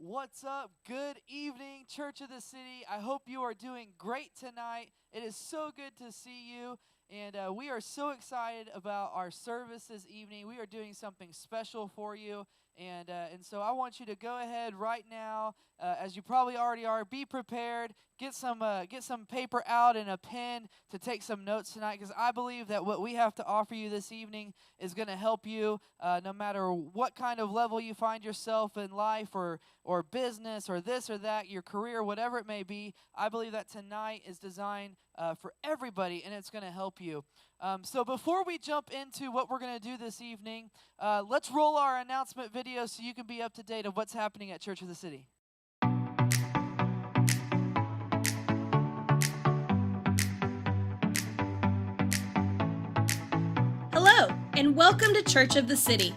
What's up? Good evening, Church of the City. I hope you are doing great tonight. It is so good to see you, and we are so excited about our service this evening. We are doing something special for you, and so I want you to go ahead right now, as you probably already are. Be prepared. Get some paper out and a pen to take some notes tonight, because I believe that what we have to offer you this evening is going to help you, no matter what kind of level you find yourself in life or business or this or that, your career, whatever it may be. I believe that tonight is designed for everybody, and it's going to help you. So before we jump into what we're going to do this evening, let's roll our announcement video so you can be up to date of what's happening at Church of the City. Hello, and welcome to Church of the City.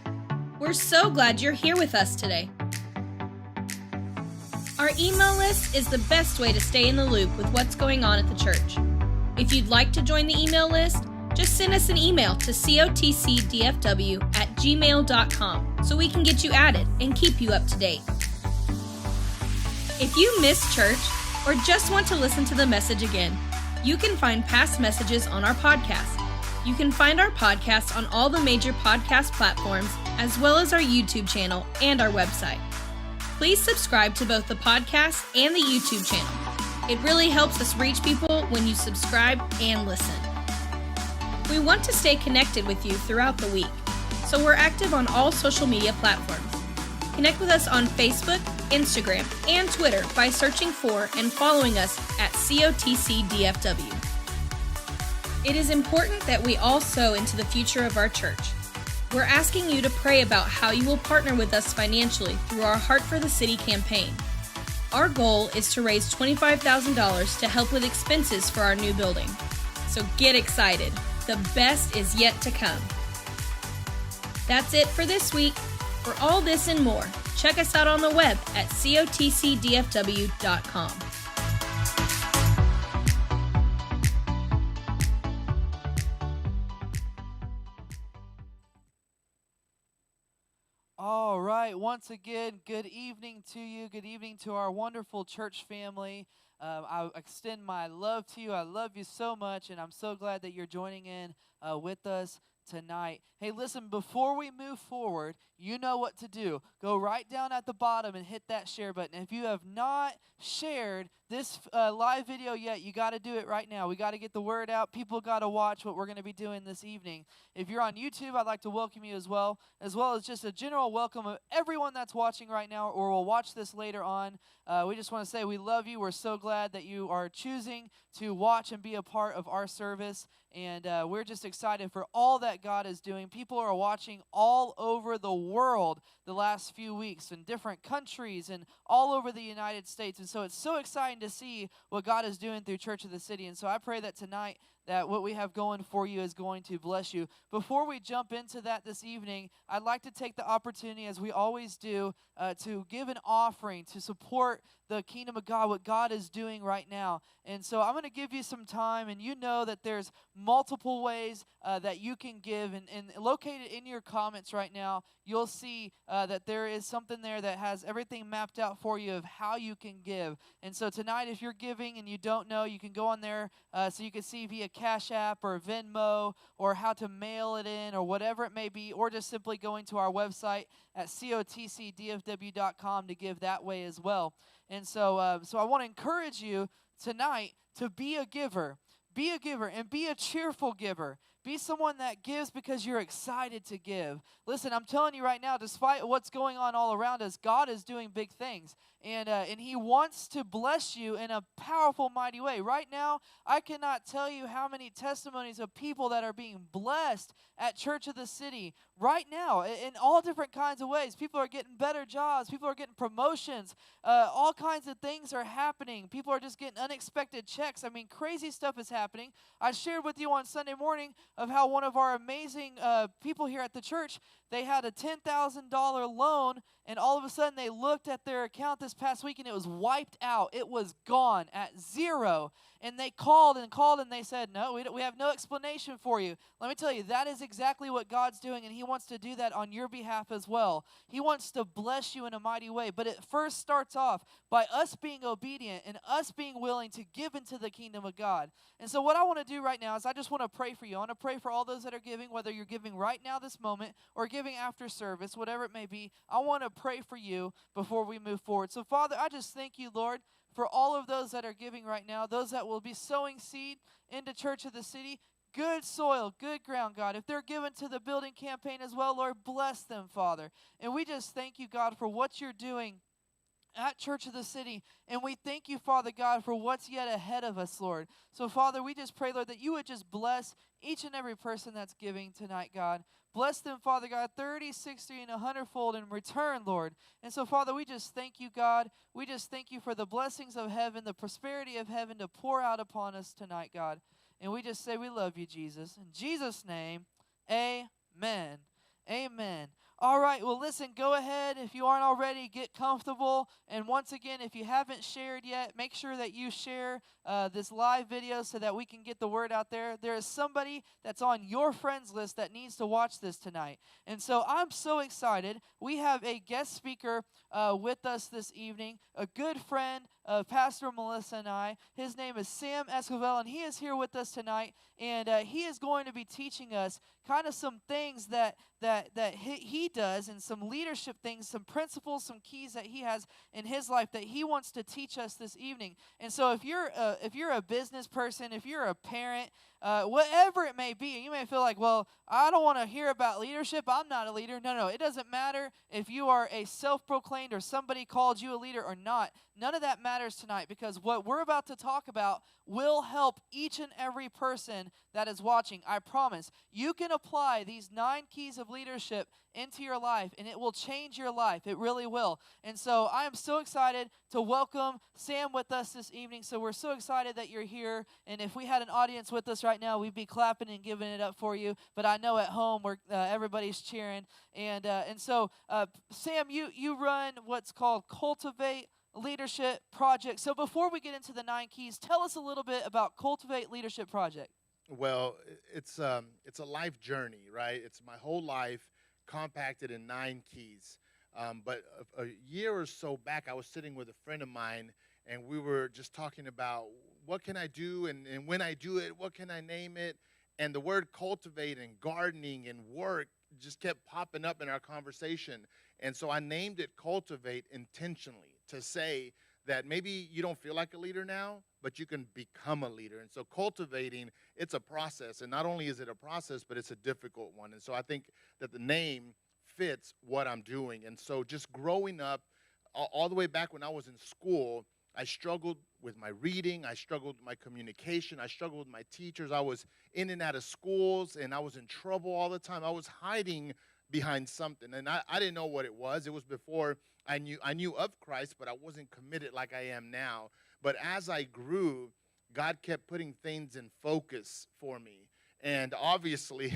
We're so glad you're here with us today. Our email list is the best way to stay in the loop with what's going on at the church. If you'd like to join the email list, just send us an email to cotcdfw@gmail.com so we can get you added and keep you up to date. If you missed church or just want to listen to the message again, you can find past messages on our podcast. You can find our podcast on all the major podcast platforms, as well as our YouTube channel and our website. Please subscribe to both the podcast and the YouTube channel. It really helps us reach people when you subscribe and listen. We want to stay connected with you throughout the week, so we're active on all social media platforms. Connect with us on Facebook, Instagram, and Twitter by searching for and following us at COTCDFW. It is important that we all sow into the future of our church. We're asking you to pray about how you will partner with us financially through our Heart for the City campaign. Our goal is to raise $25,000 to help with expenses for our new building. So get excited. The best is yet to come. That's it for this week. For all this and more, check us out on the web at cotcdfw.com. All right, once again, good evening to you. Good evening to our wonderful church family. I extend my love to you. I love you so much, and I'm so glad that you're joining in with us tonight. Hey, listen, before we move forward, you know what to do. Go right down at the bottom and hit that share button. If you have not shared this live video yet, you got to do it right now. We got to get the word out. People got to watch what we're going to be doing this evening. If you're on YouTube, I'd like to welcome you as well as just a general welcome of everyone that's watching right now or will watch this later on. We just want to say we love you. We're so glad that you are choosing to watch and be a part of our service, and we're just excited for all that God is doing. People are watching all over the world the last few weeks in different countries and all over the United States, and so it's so exciting to see what God is doing through Church of the City. And so I pray that tonight that what we have going for you is going to bless you. Before we jump into that this evening, I'd like to take the opportunity, as we always do, to give an offering to support the kingdom of God, what God is doing right now. And so I'm going to give you some time, and you know that there's multiple ways that you can give, and located in your comments right now, you'll see that there is something there that has everything mapped out for you of how you can give. And so tonight, if you're giving and you don't know, you can go on there so you can see via Cash App or Venmo or how to mail it in or whatever it may be, or just simply going to our website at cotcdfw.com to give that way as well. And so I want to encourage you tonight to be a giver. Be a giver and be a cheerful giver. Be someone that gives because you're excited to give. Listen, I'm telling you right now, despite what's going on all around us, God is doing big things. And He wants to bless you in a powerful, mighty way. Right now, I cannot tell you how many testimonies of people that are being blessed at Church of the City right now in all different kinds of ways. People are getting better jobs. People are getting promotions. All kinds of things are happening. People are just getting unexpected checks. I mean, crazy stuff is happening. I shared with you on Sunday morning of how one of our amazing people here at the church, they had a $10,000 loan, And all of a sudden, they looked at their account this past week, and it was wiped out. It was gone at zero. And they called, and they said, no, we have no explanation for you. Let me tell you, that is exactly what God's doing, and he wants to do that on your behalf as well. He wants to bless you in a mighty way. But it first starts off by us being obedient and us being willing to give into the kingdom of God. And so what I want to do right now is I just want to pray for you. I want to pray for all those that are giving, whether you're giving right now this moment or giving after service, whatever it may be. I want to pray for you before we move forward. So, Father, I just thank you, Lord, for all of those that are giving right now, those that will be sowing seed into Church of the City. Good soil, good ground, God. If they're given to the building campaign as well, Lord, bless them, Father. And we just thank you, God, for what you're doing at Church of the City. And we thank you, Father God, for what's yet ahead of us, Lord. So, Father, we just pray, Lord, that you would just bless each and every person that's giving tonight, God. Bless them, Father God, 30, 60, and 100-fold in return, Lord. And so, Father, we just thank you, God. We just thank you for the blessings of heaven, the prosperity of heaven to pour out upon us tonight, God. And we just say we love you, Jesus. In Jesus' name, amen. Amen. All right, well, listen, go ahead. If you aren't already, get comfortable. And once again, if you haven't shared yet, make sure that you share this live video so that we can get the word out there. There is somebody that's on your friends list that needs to watch this tonight. And so I'm so excited. We have a guest speaker with us this evening, a good friend of Pastor Melissa and I. His name is Sam Esquivel, and he is here with us tonight. And he is going to be teaching us kind of some things that he does, and some leadership things, some principles, some keys that he has in his life that he wants to teach us this evening. And so if you're a business person, if you're a parent, whatever it may be, you may feel like, well, I don't want to hear about leadership. I'm not a leader. No, it doesn't matter if you are a self-proclaimed or somebody called you a leader or not. None of that matters tonight, because what we're about to talk about will help each and every person that is watching. I promise. You can apply these 9 keys of leadership into your life, and it will change your life. It really will. And so I am so excited to welcome Sam with us this evening. So we're so excited that you're here. And if we had an audience with us right now, we'd be clapping and giving it up for you. But I know at home everybody's cheering. And so Sam, you run what's called Cultivate Leadership Project. So before we get into the 9 keys, tell us a little bit about Cultivate Leadership Project. Well, it's a life journey, right? It's my whole life compacted in 9 keys. But a year or so back, I was sitting with a friend of mine, and we were just talking about what can I do, and when I do it, what can I name it? And the word cultivate and gardening and work just kept popping up in our conversation. And so I named it Cultivate intentionally, to say that maybe you don't feel like a leader now, but you can become a leader. And so cultivating, it's a process. And not only is it a process, but it's a difficult one. And so I think that the name fits what I'm doing. And so just growing up, all the way back when I was in school, I struggled with my reading. I struggled with my communication. I struggled with my teachers. I was in and out of schools, and I was in trouble all the time. I was hiding behind something, and I didn't know what it was. It was before I knew of Christ, but I wasn't committed like I am now. But as I grew, God kept putting things in focus for me. And obviously,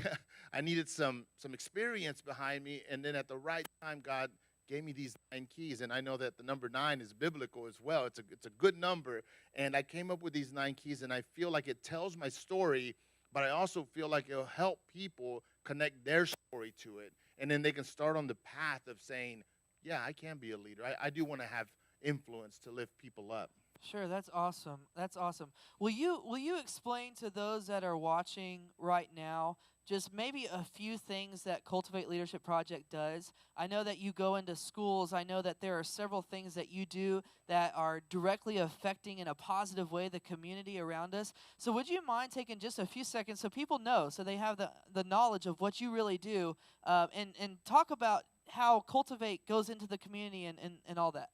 I needed some experience behind me. And then at the right time, God gave me these 9 keys. And I know that the number 9 is biblical as well. It's a good number. And I came up with these 9 keys, and I feel like it tells my story, but I also feel like it'll help people connect their story to it. And then they can start on the path of saying, yeah, I can be a leader. I do want to have influence to lift people up. Sure, that's awesome. That's awesome. Will you explain to those that are watching right now just maybe a few things that Cultivate Leadership Project does? I know that you go into schools. I know that there are several things that you do that are directly affecting in a positive way the community around us. So would you mind taking just a few seconds so people know, so they have the knowledge of what you really do, and talk about how Cultivate goes into the community and all that?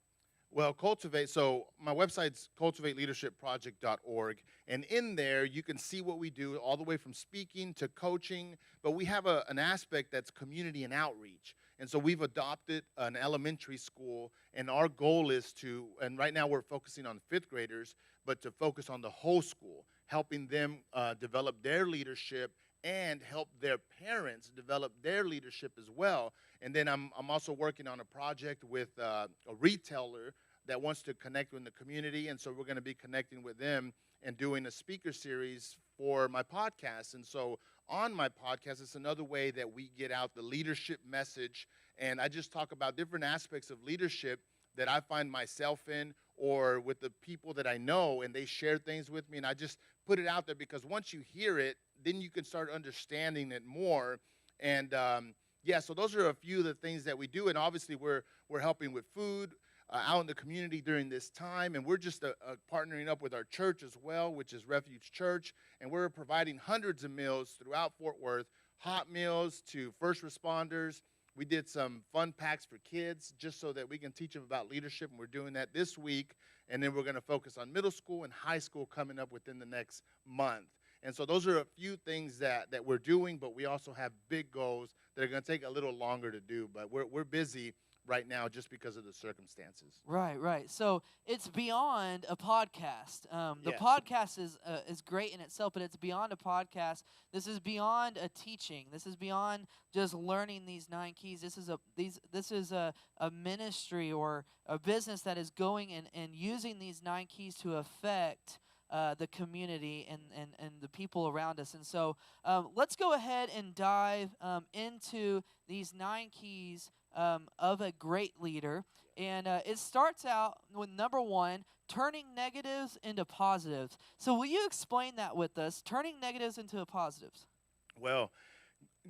Well, Cultivate, so my website's cultivateleadershipproject.org, and in there you can see what we do all the way from speaking to coaching, but we have an aspect that's community and outreach. And so we've adopted an elementary school, and our goal is to, and right now we're focusing on 5th graders, but to focus on the whole school, helping them develop their leadership and help their parents develop their leadership as well. And then I'm also working on a project with a retailer that wants to connect with the community, and so we're going to be connecting with them and doing a speaker series for my podcast. And so on my podcast, it's another way that we get out the leadership message, and I just talk about different aspects of leadership that I find myself in, or with the people that I know, and they share things with me, and I just put it out there because once you hear it, then you can start understanding it more. And yeah, so those are a few of the things that we do, and obviously we're helping with food out in the community during this time, and we're just partnering up with our church as well, which is Refuge Church, and we're providing hundreds of meals throughout Fort Worth, hot meals to first responders. We did some fun packs for kids just so that we can teach them about leadership, and we're doing that this week. And then we're going to focus on middle school and high school coming up within the next month. And so those are a few things that we're doing, but we also have big goals that are going to take a little longer to do. But we're busy right now just because of the circumstances. Right, right. So it's beyond a podcast. The Yes. podcast is great in itself, but it's beyond a podcast. This is beyond a teaching. This is beyond just learning these 9 keys. This is a ministry or a business that is going and using these 9 keys to affect the community and the people around us. And so let's go ahead and dive into these 9 keys of a great leader. And it starts out with number 1, turning negatives into positives. So will you explain that with us, turning negatives into positives? Well,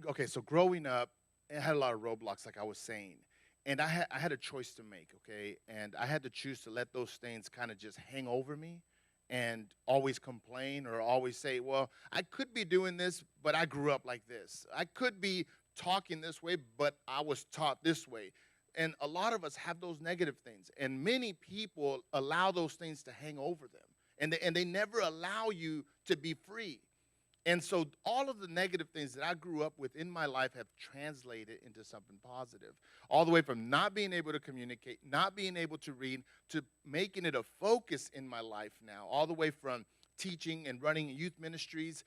okay, so growing up, I had a lot of roadblocks, like I was saying. And I had a choice to make, okay? And I had to choose to let those things kind of just hang over me and always complain or always say, well, I could be doing this, but I grew up like this. I could be talking this way, but I was taught this way. And a lot of us have those negative things. And many people allow those things to hang over them. And they never allow you to be free. And so all of the negative things that I grew up with in my life have translated into something positive. All the way from not being able to communicate, not being able to read, to making it a focus in my life now. All the way from teaching and running youth ministries,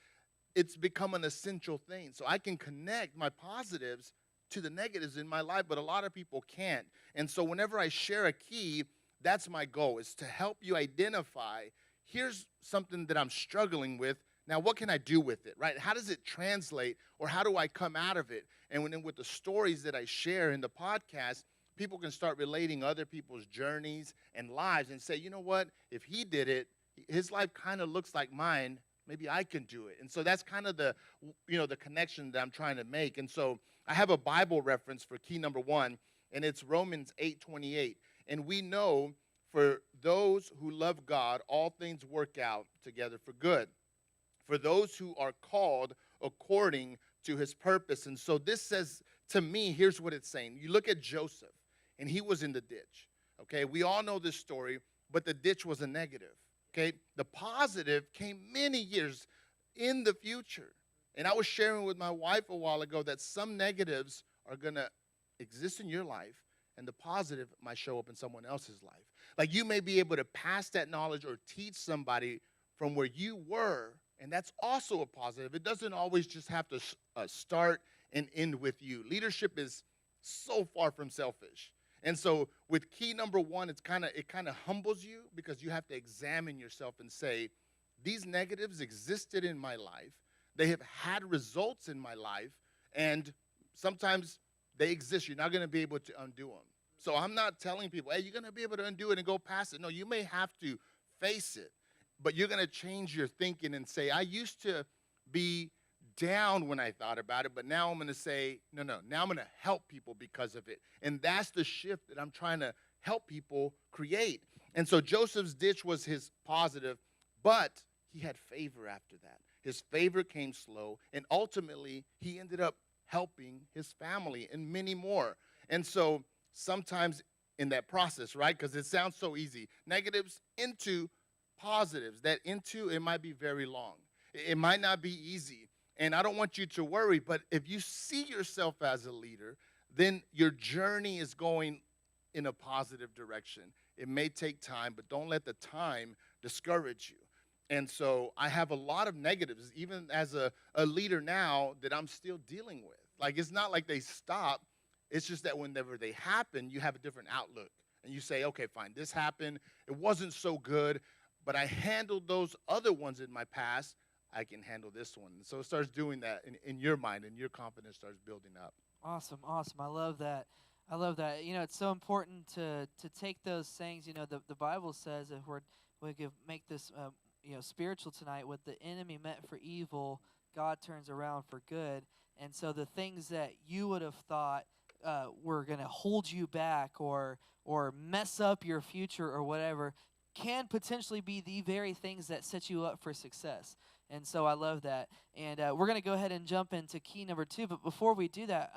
it's become an essential thing. So I can connect my positives to the negatives in my life, but a lot of people can't. And so whenever I share a key, that's my goal, is to help you identify, here's something that I'm struggling with. Now, what can I do with it, right? How does it translate, or how do I come out of it? And then with the stories that I share in the podcast, people can start relating other people's journeys and lives and say, you know what? If he did it, his life kind of looks like mine. Maybe I can do it. And so that's kind of the connection that I'm trying to make. And so I have a Bible reference for key number 1, and it's Romans 8:28. And we know for those who love God, all things work out together for good, for those who are called according to his purpose. And so this says to me, here's what it's saying. You look at Joseph, and he was in the ditch. Okay, we all know this story, but the ditch was a negative. Okay, the positive came many years in the future. And I was sharing with my wife a while ago that some negatives are going to exist in your life, and the positive might show up in someone else's life. Like you may be able to pass that knowledge or teach somebody from where you were, and that's also a positive. It doesn't always just have to start and end with you. Leadership is so far from selfish. And so with key number 1, it kind of humbles you, because you have to examine yourself and say, these negatives existed in my life. They have had results in my life, and sometimes they exist. You're not going to be able to undo them. So I'm not telling people, hey, you're going to be able to undo it and go past it. No, you may have to face it, but you're going to change your thinking and say, I used to be down when I thought about it, but now I'm going to say, no, now I'm going to help people because of it. And that's the shift that I'm trying to help people create. And so Joseph's ditch was his positive, but he had favor after that. His favor came slow, and ultimately he ended up helping his family and many more. And so sometimes in that process, right, because it sounds so easy, negatives into positives, that into it might be very long. It might not be easy. And I don't want you to worry, but if you see yourself as a leader, then your journey is going in a positive direction. It may take time, but don't let the time discourage you. And so I have a lot of negatives, even as a leader now, that I'm still dealing with. Like, it's not like they stop. It's just that whenever they happen, you have a different outlook. And you say, okay, fine, this happened. It wasn't so good, but I handled those other ones in my past. I can handle this one. And so it starts doing that in your mind, and your confidence starts building up. Awesome, awesome. I love that. I love that. You know, it's so important to take those things. You know, the Bible says if we could make this spiritual tonight, what the enemy meant for evil, God turns around for good. And so the things that you would have thought were going to hold you back or mess up your future or whatever can potentially be the very things that set you up for success. And so I love that. And we're going to go ahead and jump into key number 2. But before we do that,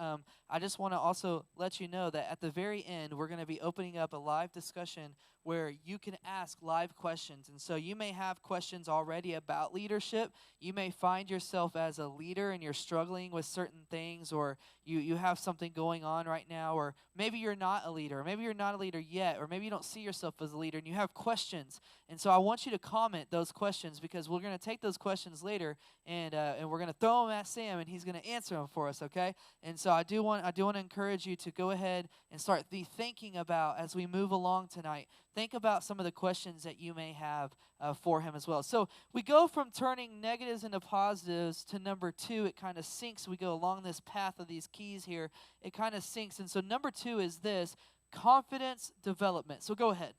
I just want to also let you know that at the very end, we're going to be opening up a live discussion where you can ask live questions. And so you may have questions already about leadership. You may find yourself as a leader and you're struggling with certain things, or you have something going on right now, or maybe you're not a leader, or maybe you're not a leader yet, or maybe you don't see yourself as a leader and you have questions. And so I want you to comment those questions, because we're going to take those questions later and we're going to throw them at Sam and he's going to answer them for us, okay? And so I do want to encourage you to go ahead and start thinking about, as we move along tonight, think about some of the questions that you may have for him as well. So we go from turning negatives into positives to number 2. It kind of sinks. We go along this path of these keys here. It kind of sinks. And so number 2 is this: confidence development. So go ahead.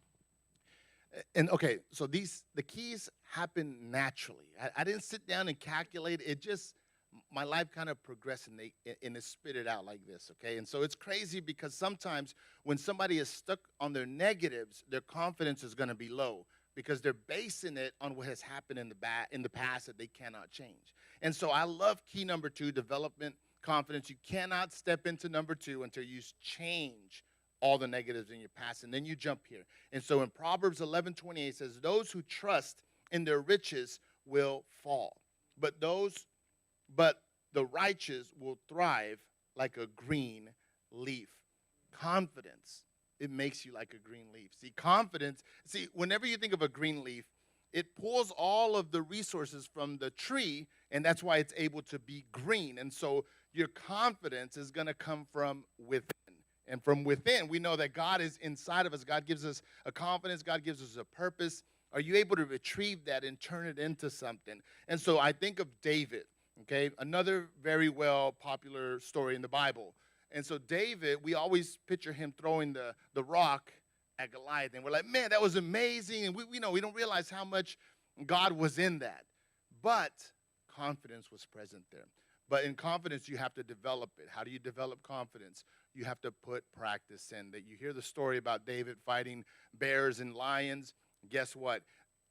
And okay, so the keys happen naturally. I didn't sit down and calculate it. Just my life kind of progressed, and it spit it out like this. Okay, and so it's crazy because sometimes when somebody is stuck on their negatives, their confidence is going to be low because they're basing it on what has happened in the past that they cannot change. And so I love key number 2, development confidence. You cannot step into number 2 until you change all the negatives in your past, and then you jump here. And so in Proverbs 11:28 it says, those who trust in their riches will fall, but the righteous will thrive like a green leaf. Confidence, it makes you like a green leaf. See, whenever you think of a green leaf, it pulls all of the resources from the tree, and that's why it's able to be green. And so your confidence is going to come from within. And from within, we know that God is inside of us. God gives us a confidence. God gives us a purpose. Are you able to retrieve that and turn it into something? And so I think of David, okay, another very well popular story in the Bible. And so David, we always picture him throwing the rock at Goliath. And we're like, man, that was amazing. And we don't realize how much God was in that. But confidence was present there. But in confidence, you have to develop it. How do you develop confidence? You have to put practice in. That you hear the story about David fighting bears and lions. Guess what?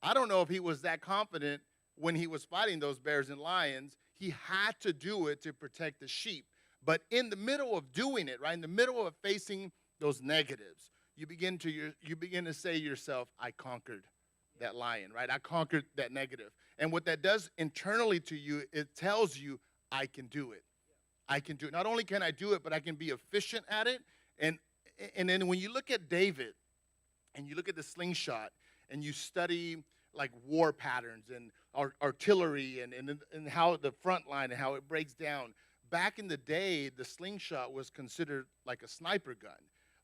I don't know if he was that confident when he was fighting those bears and lions. He had to do it to protect the sheep. But in the middle of doing it, right, in the middle of facing those negatives, you begin to say to yourself, I conquered that lion, right? I conquered that negative. And what that does internally to you, it tells you, I can do it. I can do it. Not only can I do it, but I can be efficient at it. And then when you look at David and you look at the slingshot and you study like war patterns and artillery and how the front line and how it breaks down, back in the day, the slingshot was considered like a sniper gun.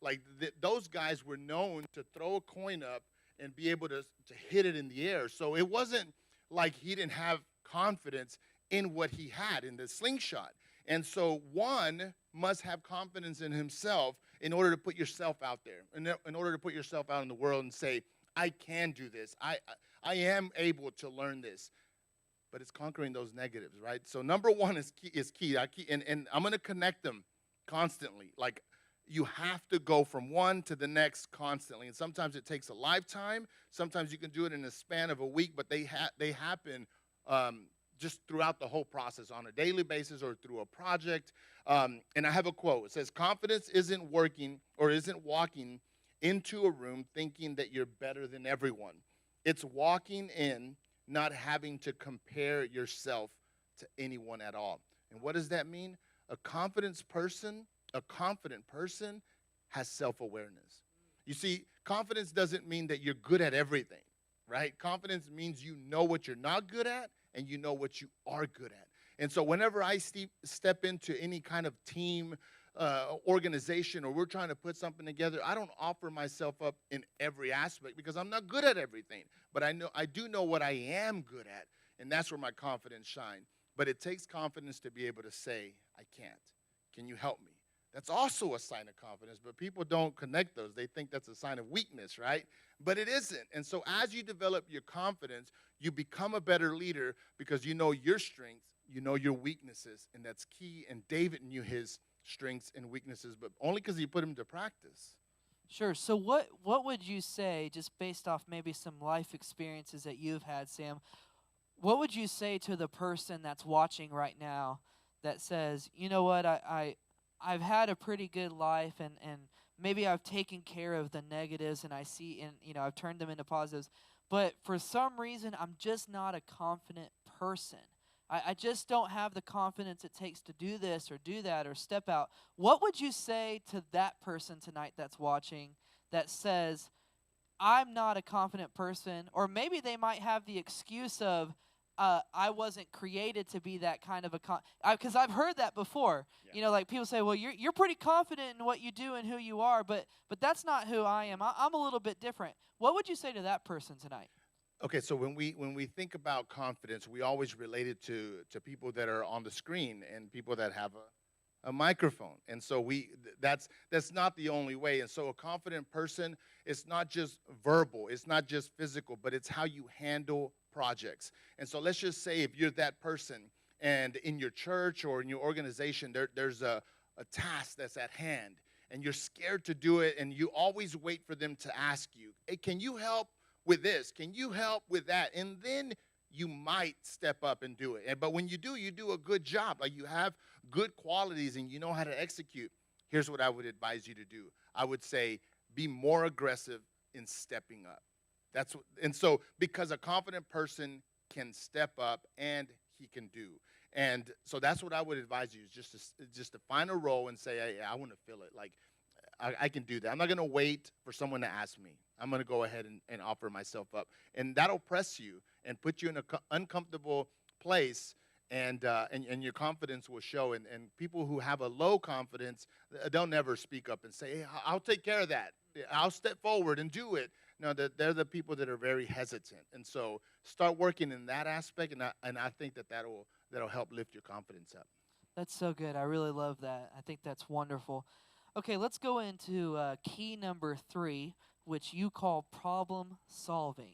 Like those guys were known to throw a coin up and be able to hit it in the air. So it wasn't like he didn't have confidence in what he had in the slingshot. And so one must have confidence in himself in order to put yourself out there, in order to put yourself out in the world and say, I can do this. I am able to learn this. But it's conquering those negatives, right? So number 1 is key. And I'm going to connect them constantly. Like you have to go from one to the next constantly. And sometimes it takes a lifetime. Sometimes you can do it in a span of a week, but they happen just throughout the whole process on a daily basis or through a project. And I have a quote. It says, confidence isn't walking into a room thinking that you're better than everyone. It's walking in, not having to compare yourself to anyone at all. And what does that mean? A confident person has self-awareness. You see, confidence doesn't mean that you're good at everything, right? Confidence means you know what you're not good at and you know what you are good at. And so whenever I step into any kind of team organization, or we're trying to put something together, I don't offer myself up in every aspect because I'm not good at everything. But I do know what I am good at, and that's where my confidence shines. But it takes confidence to be able to say, I can't. Can you help me? That's also a sign of confidence, but people don't connect those. They think that's a sign of weakness, right? But it isn't. And so as you develop your confidence, you become a better leader because you know your strengths, you know your weaknesses, and that's key. And David knew his strengths and weaknesses, but only because he put them to practice. Sure. So what would you say, just based off maybe some life experiences that you've had, Sam? What would you say to the person that's watching right now that says, you know what, I've had a pretty good life, and maybe I've taken care of the negatives, and I see, and I've turned them into positives, but for some reason I'm just not a confident person. I just don't have the confidence it takes to do this or do that or step out. What would you say to that person tonight that's watching that says, I'm not a confident person, or maybe they might have the excuse of, I wasn't created to be that kind of a because I've heard that before. Yeah. Like people say, well, you're pretty confident in what you do and who you are, but that's not who I am. I'm a little bit different. What would you say to that person tonight? Okay, so when we think about confidence, we always relate it to people that are on the screen and people that have a microphone. And so that's not the only way. And so a confident person, it's not just verbal, it's not just physical, but it's how you handle projects. And so let's just say if you're that person and in your church or in your organization, there's a task that's at hand and you're scared to do it and you always wait for them to ask you, hey, can you help with this? Can you help with that? And then you might step up and do it. But when you do a good job. Like you have good qualities and you know how to execute. Here's what I would advise you to do. I would say be more aggressive in stepping up. And so because a confident person can step up and he can do. And so that's what I would advise you, is just to find a role and say, hey, I want to fill it. Like I can do that. I'm not going to wait for someone to ask me. I'm going to go ahead and offer myself up. And that'll press you and put you in an uncomfortable place, and your confidence will show. And people who have a low confidence, they'll never speak up and say, hey, I'll take care of that. I'll step forward and do it. No, they're the people that are very hesitant. And so start working in that aspect, and I think that'll help lift your confidence up. That's so good. I really love that. I think that's wonderful. Okay, let's go into key number 3, which you call problem solving.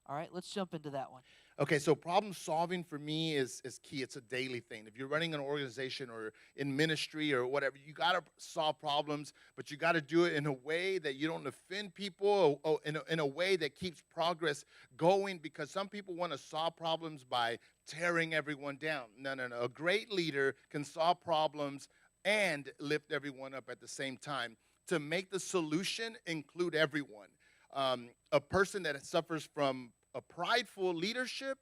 All right, let's jump into that one. Okay, so problem solving for me is key. It's a daily thing. If you're running an organization or in ministry or whatever, you got to solve problems, but you got to do it in a way that you don't offend people, or in a way that keeps progress going, because some people want to solve problems by tearing everyone down. No. A great leader can solve problems and lift everyone up at the same time to make the solution include everyone. A person that suffers from a prideful leadership,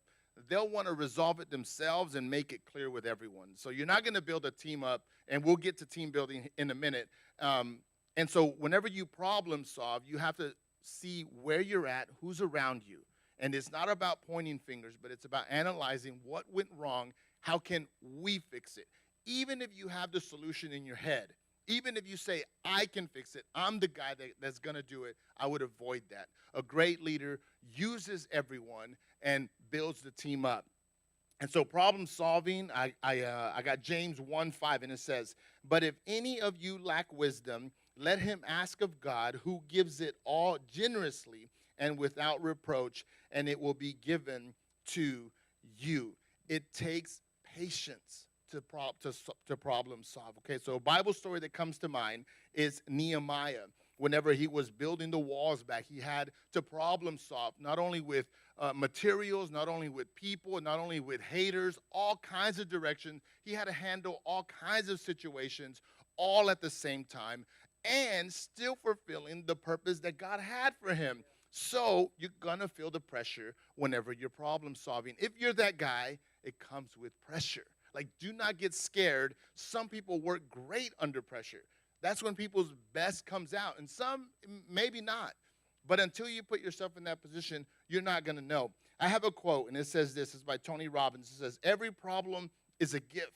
they'll want to resolve it themselves and make it clear with everyone. So you're not going to build a team up, and we'll get to team building in a minute. And so whenever you problem solve, you have to see where you're at, who's around you. And it's not about pointing fingers, but it's about analyzing what went wrong, how can we fix it. Even if you have the solution in your head, even if you say, I can fix it, I'm the guy that's going to do it, I would avoid that. A great leader uses everyone and builds the team up. And so problem solving, I got James 1:5, and it says, but if any of you lack wisdom, let him ask of God, who gives it all generously and without reproach, and it will be given to you. It takes patience to problem solve. Okay, so a Bible story that comes to mind is Nehemiah. Whenever he was building the walls back, he had to problem solve, not only with materials, not only with people, not only with haters, all kinds of directions. He had to handle all kinds of situations all at the same time and still fulfilling the purpose that God had for him. So you're going to feel the pressure whenever you're problem solving. If you're that guy, it comes with pressure. Like, do not get scared. Some people work great under pressure. That's when people's best comes out, and some maybe not. But until you put yourself in that position, you're not going to know. I have a quote, and it says this. It's by Tony Robbins. It says, every problem is a gift.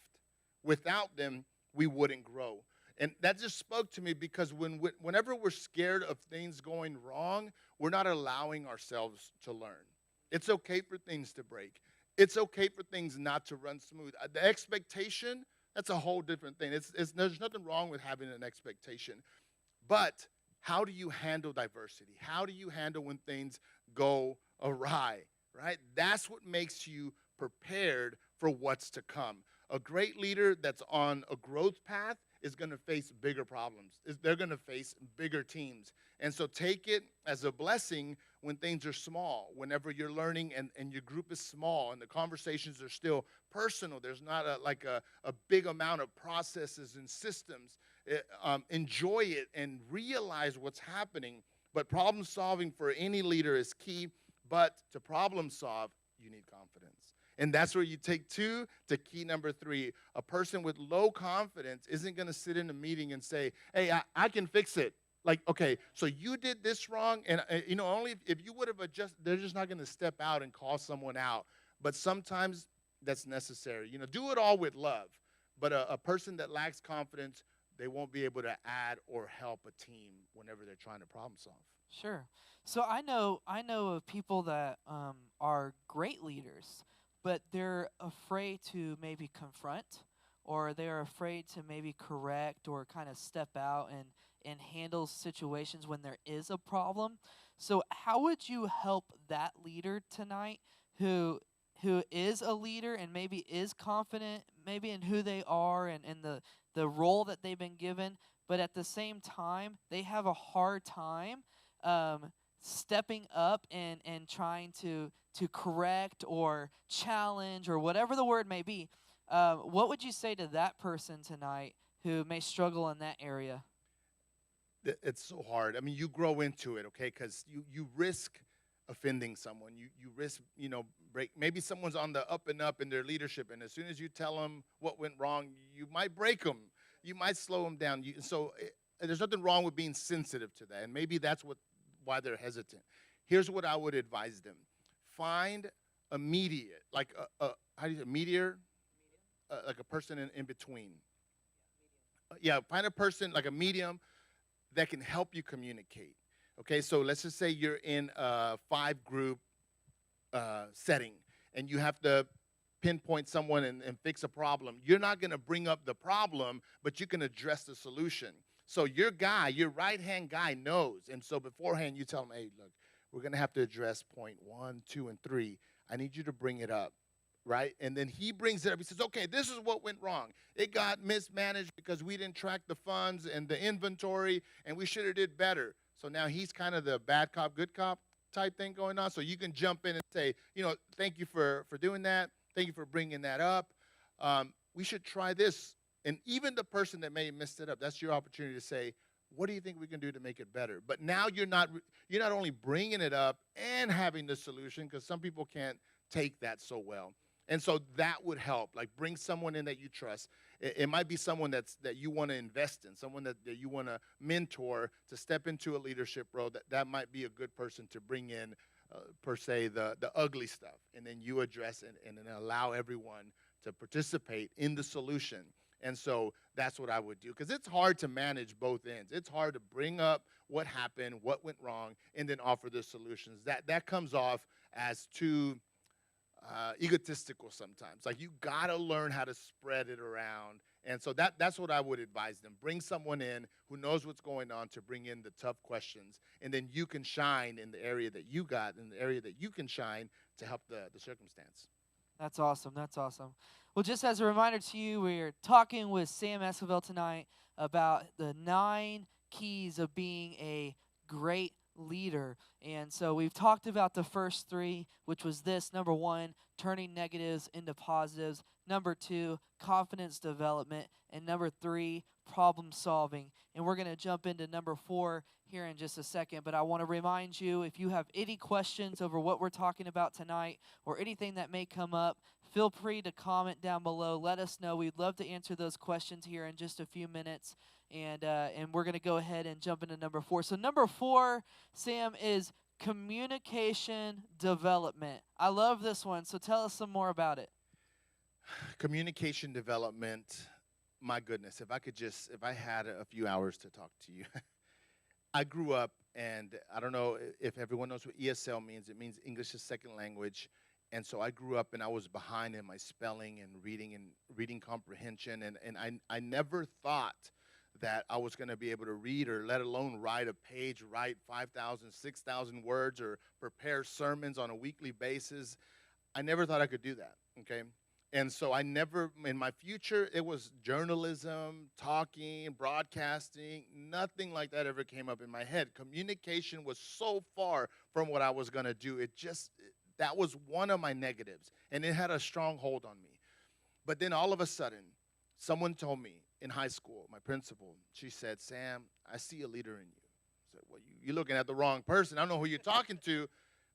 Without them, we wouldn't grow. And that just spoke to me because whenever we're scared of things going wrong, we're not allowing ourselves to learn. It's okay for things to break. It's okay for things not to run smooth. The expectation, that's a whole different thing. There's nothing wrong with having an expectation. But how do you handle diversity? How do you handle when things go awry, right? That's what makes you prepared for what's to come. A great leader that's on a growth path is going to face bigger problems. They're going to face bigger teams. And so take it as a blessing when things are small, whenever you're learning and your group is small and the conversations are still personal. There's not a big amount of processes and systems. Enjoy it and realize what's happening. But problem solving for any leader is key. But to problem solve, you need confidence. And that's where you take two to key number three. A person with low confidence isn't going to sit in a meeting and say, hey, I can fix it. Like, okay, so you did this wrong, and only if you would have adjusted, they're just not going to step out and call someone out. But sometimes that's necessary. Do it all with love. But a person that lacks confidence, they won't be able to add or help a team whenever they're trying to problem solve. Sure. So I know of people that are great leaders, but they're afraid to maybe confront, or they're afraid to maybe correct or kind of step out and handle situations when there is a problem. So how would you help that leader tonight who is a leader and maybe is confident maybe in who they are and the role that they've been given, but at the same time they have a hard time stepping up and trying to correct or challenge or whatever the word may be? What would you say to that person tonight who may struggle in that area? It's so hard. I mean, you grow into it, okay, because you risk offending someone. You risk, break. Maybe someone's on the up and up in their leadership, and as soon as you tell them what went wrong, you might break them. You might slow them down. There's nothing wrong with being sensitive to that, and maybe that's why they're hesitant. Here's what I would advise them. Find a mediator, like mediator, like a person in between. Find a person like a medium that can help you communicate. Okay, so let's just say you're in a 5-group setting and you have to pinpoint someone and fix a problem. You're not going to bring up the problem, but you can address the solution. So your right-hand guy knows. And so beforehand, you tell him, hey, look, we're going to have to address point 1, 2, and 3. I need you to bring it up, right? And then he brings it up. He says, okay, this is what went wrong. It got mismanaged because we didn't track the funds and the inventory, and we should have did better. So now he's kind of the bad cop, good cop type thing going on. So you can jump in and say, thank you for doing that. Thank you for bringing that up. We should try this. And even the person that may have messed it up, that's your opportunity to say, what do you think we can do to make it better? But now you're not only bringing it up and having the solution, because some people can't take that so well. And so that would help. Like, bring someone in that you trust. It might be someone that you want to invest in, someone that you want to mentor to step into a leadership role. That might be a good person to bring in, per se, the ugly stuff. And then you address it and then allow everyone to participate in the solution. And so that's what I would do, because it's hard to manage both ends. It's hard to bring up what happened, what went wrong, and then offer the solutions. That comes off as too egotistical sometimes. Like, you got to learn how to spread it around. And so that's what I would advise them. Bring someone in who knows what's going on to bring in the tough questions, and then you can shine in the area that you got, in the area that you can shine to help the circumstance. That's awesome. That's awesome. Well, just as a reminder to you, we're talking with Sam Esquivel tonight about the 9 keys of being a great leader. And so we've talked about the first 3, which was this. Number 1, turning negatives into positives. Number 2, confidence development. And number 3, problem solving. And we're going to jump into number 4 here in just a second. But I want to remind you, if you have any questions over what we're talking about tonight or anything that may come up, feel free to comment down below. Let us know. We'd love to answer those questions here in just a few minutes. And we're going to go ahead and jump into number 4. So number 4, Sam, is communication development. I love this one, so tell us some more about it. Communication development. My goodness, if I had a few hours to talk to you. I grew up, and I don't know if everyone knows what ESL means. It means English as Second Language. And so I grew up, and I was behind in my spelling and reading comprehension. And I never thought that I was going to be able to read, or let alone write a page, write 5,000, 6,000 words, or prepare sermons on a weekly basis. I never thought I could do that, okay? And so I never, in my future, it was journalism, talking, broadcasting. Nothing like that ever came up in my head. Communication was so far from what I was going to do. That was one of my negatives, and it had a strong hold on me. But then all of a sudden, someone told me in high school, my principal, she said, Sam, I see a leader in you. I said, well, you're looking at the wrong person. I don't know who you're talking to.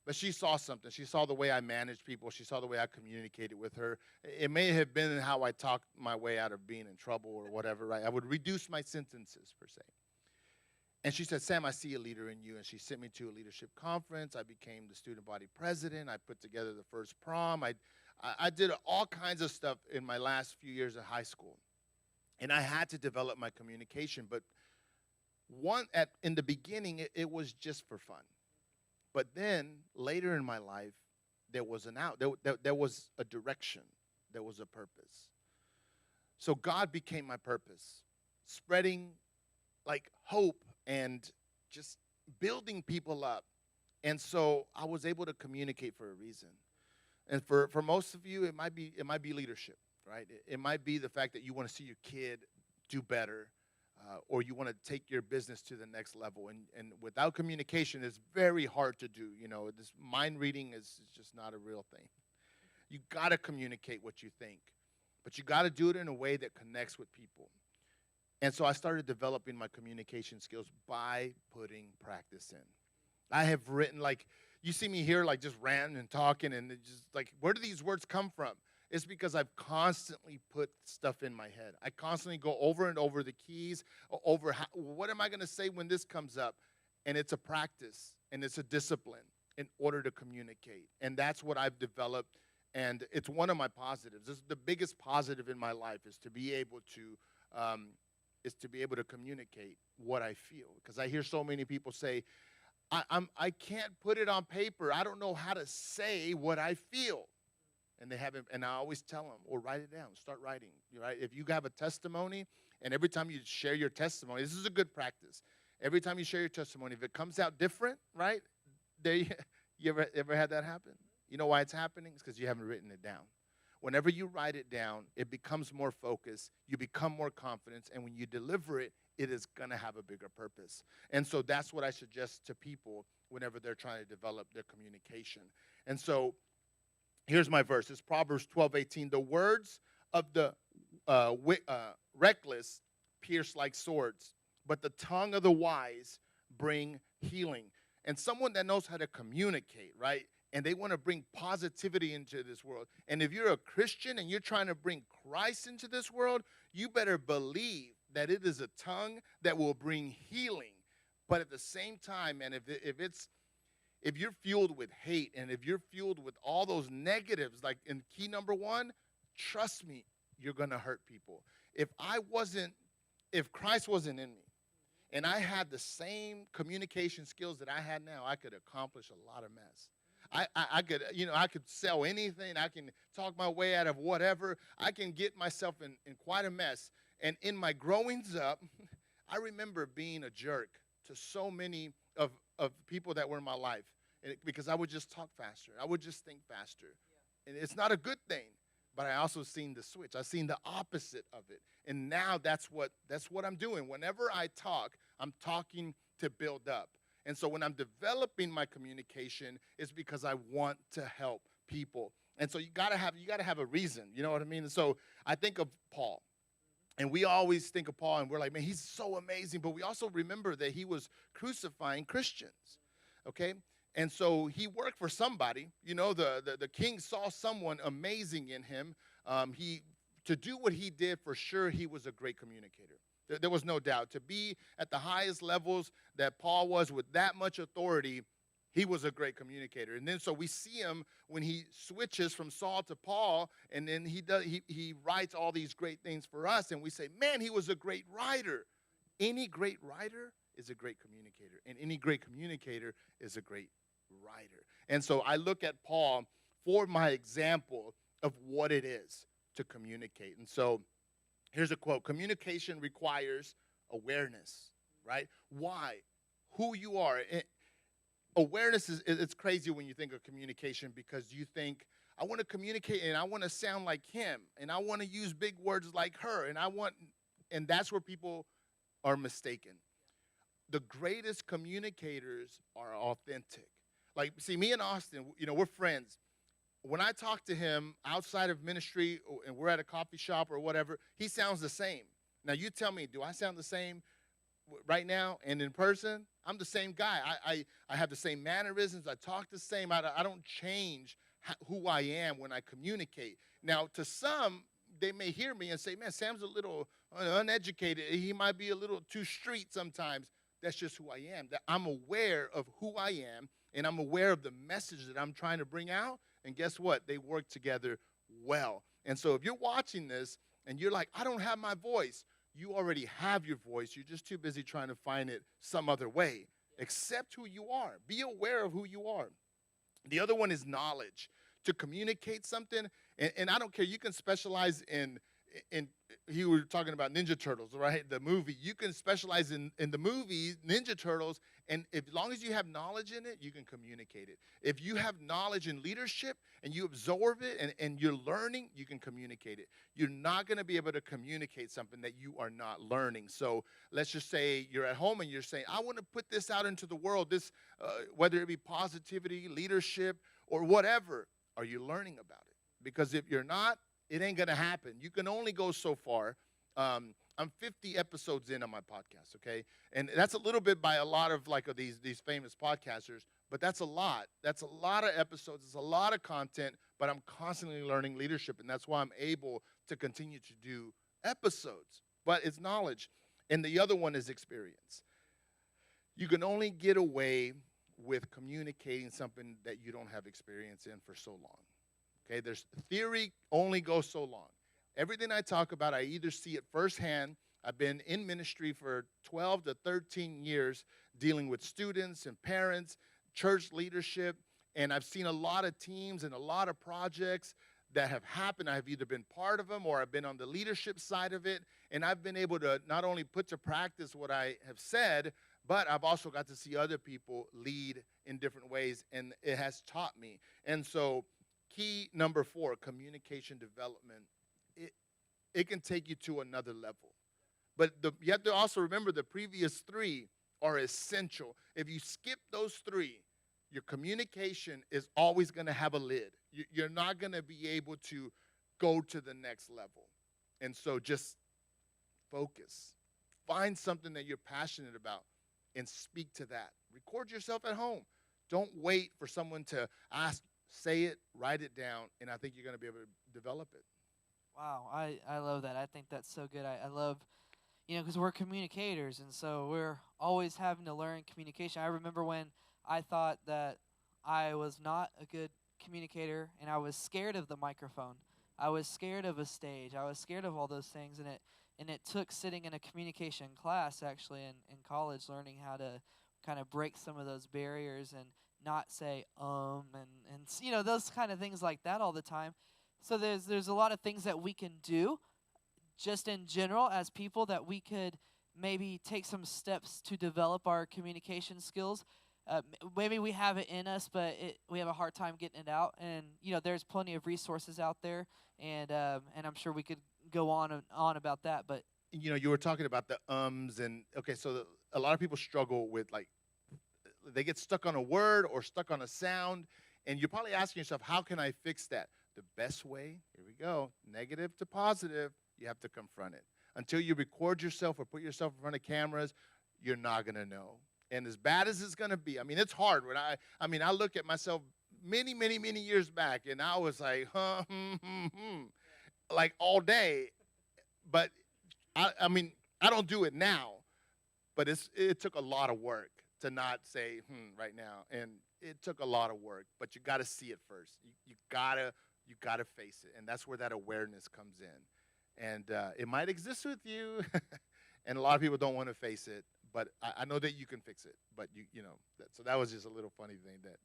But she saw something. She saw the way I managed people. She saw the way I communicated with her. It may have been how I talked my way out of being in trouble or whatever, right? I would reduce my sentences, per se. And she said, Sam, I see a leader in you. And she sent me to a leadership conference. I became the student body president. I put together the first prom. I did all kinds of stuff in my last few years of high school. And I had to develop my communication. But in the beginning, it was just for fun. But then later in my life, there was there was a direction, there was a purpose. So God became my purpose, spreading like hope and just building people up. And so I was able to communicate for a reason. And for most of you, it might be leadership, right? It might be the fact that you want to see your kid do better. Or you want to take your business to the next level. And without communication, it's very hard to do. This mind reading is just not a real thing. You got to communicate what you think. But you got to do it in a way that connects with people. And so I started developing my communication skills by putting practice in. I have written, like, you see me here, like, just ranting and talking, and it's just like, where do these words come from? It's because I've constantly put stuff in my head. I constantly go over and over the keys, what am I going to say when this comes up? And it's a practice, and it's a discipline in order to communicate. And that's what I've developed, and it's one of my positives. This is the biggest positive in my life, is to be able to communicate what I feel. Because I hear so many people say, I can't put it on paper. I don't know how to say what I feel. And they haven't, and I always tell them, or write it down, start writing. Right? If you have a testimony, and every time you share your testimony, this is a good practice. Every time you share your testimony, if it comes out different, right? You ever had that happen? You know why it's happening? It's because you haven't written it down. Whenever you write it down, it becomes more focused, you become more confident, and when you deliver it, it is going to have a bigger purpose. And so that's what I suggest to people whenever they're trying to develop their communication. And so here's my verse. It's Proverbs 12:18. The words of the reckless pierce like swords, but the tongue of the wise bring healing. And someone that knows how to communicate, right? And they want to bring positivity into this world. And if you're a Christian and you're trying to bring Christ into this world, you better believe that it is a tongue that will bring healing. But at the same time, man, if you're fueled with hate, and if you're fueled with all those negatives, like in key number one, trust me, you're going to hurt people. If Christ wasn't in me, and I had the same communication skills that I had now, I could accomplish a lot of mess. I could sell anything. I can talk my way out of whatever. I can get myself in quite a mess. And in my growings up, I remember being a jerk to so many of people that were in my life, because I would just talk faster. I would just think faster. Yeah. And it's not a good thing, but I also seen the switch. I seen the opposite of it. And now that's what I'm doing. Whenever I talk, I'm talking to build up. And so when I'm developing my communication, it's because I want to help people. And so you gotta have a reason. You know what I mean? And so I think of Paul. And we always think of Paul, and we're like, man, he's so amazing. But we also remember that he was crucifying Christians, okay? And so he worked for somebody. You know, the king saw someone amazing in him. To do what he did, for sure, he was a great communicator. There was no doubt. To be at the highest levels that Paul was with that much authority, He was a great communicator. And then so we see him when he switches from Saul to Paul, and then he writes all these great things for us, and we say, man, he was a great writer. Any great writer is a great communicator, and any great communicator is a great writer. And so I look at Paul for my example of what it is to communicate. And so here's a quote: communication requires awareness, right? Why? Who you are. Awareness it's crazy when you think of communication, because you think, I want to communicate and I want to sound like him and I want to use big words like her, and that's where people are mistaken. The greatest communicators are authentic. Like, see, me and Austin, we're friends. When I talk to him outside of ministry and we're at a coffee shop or whatever, he sounds the same. Now you tell me, do I sound the same right now and in person? I'm the same guy. I have the same mannerisms. I talk the same. I don't change who I am when I communicate. Now, to some, they may hear me and say, man, Sam's a little uneducated. He might be a little too street sometimes. That's just who I am. That I'm aware of who I am, and I'm aware of the message that I'm trying to bring out. And guess what? They work together well. And so if you're watching this and you're like, I don't have my voice, you already have your voice. You're just too busy trying to find it some other way. Accept who you are. Be aware of who you are. The other one is knowledge. To communicate something, and I don't care, you can specialize in you were talking about Ninja Turtles, right? The movie. You can specialize in the movie Ninja Turtles, and as long as you have knowledge in it, you can communicate it. If you have knowledge in leadership and you absorb it and you're learning, you can communicate it. You're not going to be able to communicate something that you are not learning. So let's just say you're at home and you're saying, I want to put this out into the world, this whether it be positivity, leadership, or whatever. Are you learning about it? Because if you're not, it ain't going to happen. You can only go so far. I'm 50 episodes in on my podcast, okay? And that's a little bit by a lot of these famous podcasters, but that's a lot. That's a lot of episodes. It's a lot of content, but I'm constantly learning leadership, and that's why I'm able to continue to do episodes. But it's knowledge. And the other one is experience. You can only get away with communicating something that you don't have experience in for so long. Okay, there's theory only goes so long. Everything I talk about, I either see it firsthand. I've been in ministry for 12 to 13 years dealing with students and parents, church leadership, and I've seen a lot of teams and a lot of projects that have happened. I've either been part of them or I've been on the leadership side of it, and I've been able to not only put to practice what I have said, but I've also got to see other people lead in different ways, and it has taught me. And so key number 4, communication development. It can take you to another level. But you have to also remember the previous 3 are essential. If you skip those 3, your communication is always going to have a lid. You're not going to be able to go to the next level. And so just focus. Find something that you're passionate about and speak to that. Record yourself at home. Don't wait for someone to ask. Say it, write it down, and I think you're going to be able to develop it. Wow, I love that. I think that's so good. I love, because we're communicators, and so we're always having to learn communication. I remember when I thought that I was not a good communicator, and I was scared of the microphone. I was scared of a stage. I was scared of all those things, and it took sitting in a communication class, actually, in college, learning how to kind of break some of those barriers and not say and those kind of things like that all the time. So there's a lot of things that we can do just in general as people that we could maybe take some steps to develop our communication skills. Maybe we have it in us, but we have a hard time getting it out. And there's plenty of resources out there, and I'm sure we could go on and on about that. But you were talking about the and okay, so a lot of people struggle with they get stuck on a word or stuck on a sound, and you're probably asking yourself, how can I fix that? The best way, here we go, negative to positive, you have to confront it. Until you record yourself or put yourself in front of cameras, you're not going to know. And as bad as it's going to be, it's hard. When I look at myself many, many, many years back, and I was like, like all day. But, I don't do it now, but it took a lot of work to not say right now. it took a lot of work, but you got to see it first. You gotta face it, and that's where that awareness comes in. And it might exist with you, and a lot of people don't want to face it. But I know that you can fix it. But so that was just a little funny thing that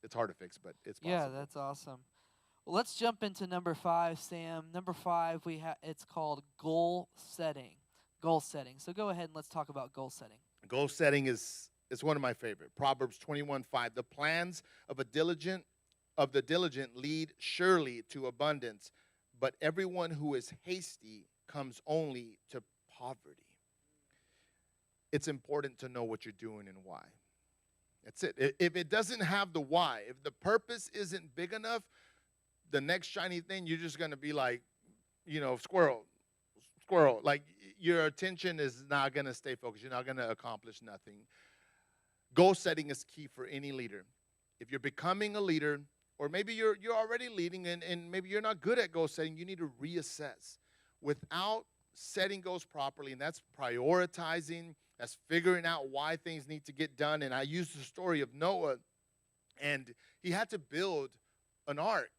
it's hard to fix, but it's Yeah, possible. that's awesome. Well, let's jump into number 5, Sam. Number 5, it's called goal setting. Goal setting. So go ahead and let's talk about goal setting. Goal setting is one of my favorite. Proverbs 21:5. The plans of the diligent lead surely to abundance, but everyone who is hasty comes only to poverty. It's important to know what you're doing and why. That's it. If it doesn't have the why, if the purpose isn't big enough, the next shiny thing, you're just going to be like, squirrel, squirrel. Like your attention is not going to stay focused. You're not going to accomplish nothing. Goal setting is key for any leader. If you're becoming a leader, or maybe you're already leading and maybe you're not good at goal setting, you need to reassess. Without setting goals properly, and that's prioritizing, that's figuring out why things need to get done. And I used the story of Noah, and he had to build an ark.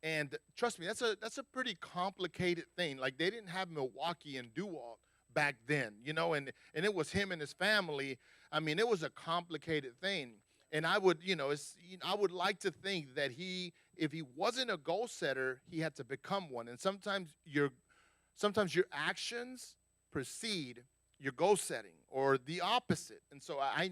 And trust me, that's a pretty complicated thing. Like they didn't have Milwaukee and Dewalt back then, and it was him and his family. I mean, it was a complicated thing. And I would, I would like to think that if he wasn't a goal setter, he had to become one. And sometimes your actions precede your goal setting, or the opposite. And so I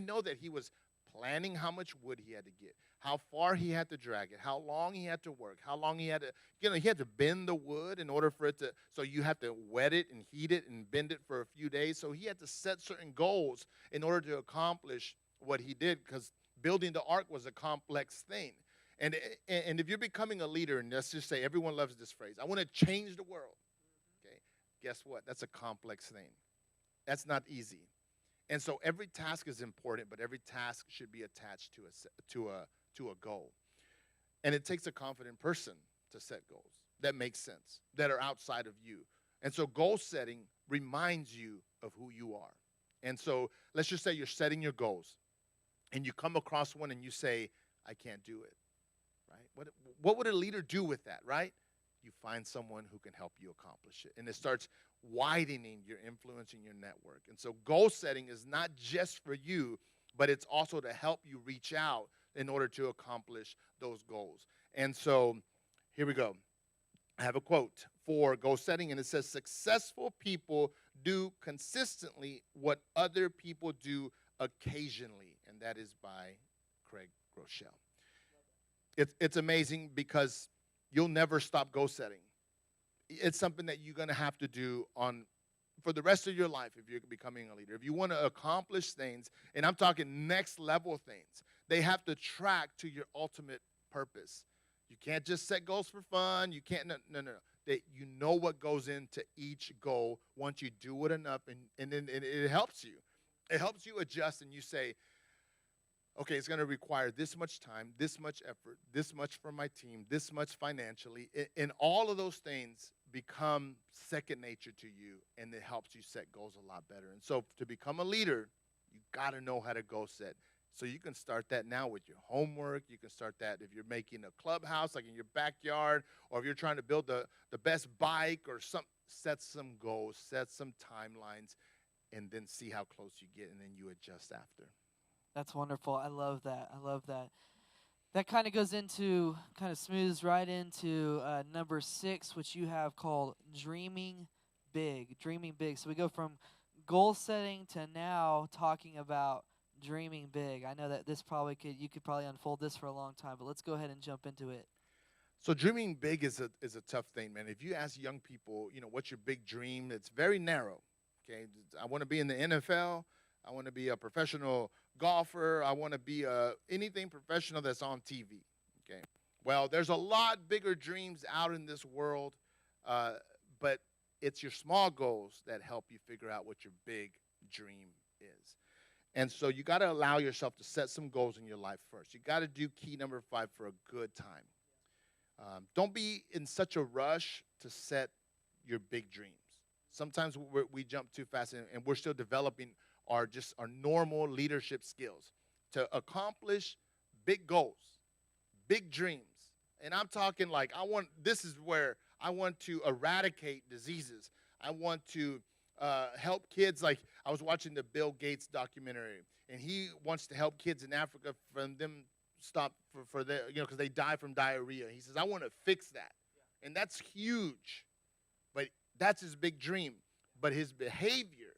know that he was planning how much wood he had to get, how far he had to drag it, how long he had to work, how long he had to, he had to bend the wood in order for it to, so you have to wet it and heat it and bend it for a few days. So he had to set certain goals in order to accomplish what he did, because building the ark was a complex thing. And if you're becoming a leader, and let's just say everyone loves this phrase, I want to change the world. Okay, guess what? That's a complex thing. That's not easy. And so every task is important, but every task should be attached to a goal. And it takes a confident person to set goals that make sense, that are outside of you. And so goal setting reminds you of who you are. And so let's just say you're setting your goals, and you come across one and you say, I can't do it, right? What would a leader do with that, right? You find someone who can help you accomplish it. And it starts widening your influence in your network. And so goal setting is not just for you, but it's also to help you reach out in order to accomplish those goals. And so here we go. I have a quote for goal setting, and it says, successful people do consistently what other people do occasionally. And that is by Craig Groeschel. It's amazing because you'll never stop goal setting. It's something that you're going to have to do for the rest of your life if you're becoming a leader. If you want to accomplish things, and I'm talking next level things, they have to track to your ultimate purpose. You can't just set goals for fun. You can't, no. You know what goes into each goal once you do it enough, and then it helps you. It helps you adjust, and you say, okay, it's going to require this much time, this much effort, this much from my team, this much financially. And all of those things become second nature to you, and it helps you set goals a lot better. And so to become a leader, you got to know how to goal set. So you can start that now with your homework. You can start that if you're making a clubhouse, like in your backyard, or if you're trying to build the best bike or something. Set some goals, set some timelines, and then see how close you get, and then you adjust after. That's wonderful. I love that. I love that. That kind of smooths right into number 6, which you have called dreaming big. Dreaming big. So we go from goal setting to now talking about dreaming big. I know that you could probably unfold this for a long time, but let's go ahead and jump into it. So dreaming big is a tough thing, man. If you ask young people, what's your big dream? It's very narrow. Okay, I want to be in the NFL. I want to be a professional golfer. I want to be anything professional that's on TV. Okay. Well, there's a lot bigger dreams out in this world, but it's your small goals that help you figure out what your big dream is. And so you got to allow yourself to set some goals in your life first. You got to do key number 5 for a good time. Don't be in such a rush to set your big dreams. Sometimes we jump too fast, and we're still developing our normal leadership skills. To accomplish big goals, big dreams. And I'm talking like this is where I want to eradicate diseases. I want to help kids. Like I was watching the Bill Gates documentary, and he wants to help kids in Africa from them stop for their, because they die from diarrhea. He says, I want to fix that. And that's huge. But that's his big dream. But his behavior,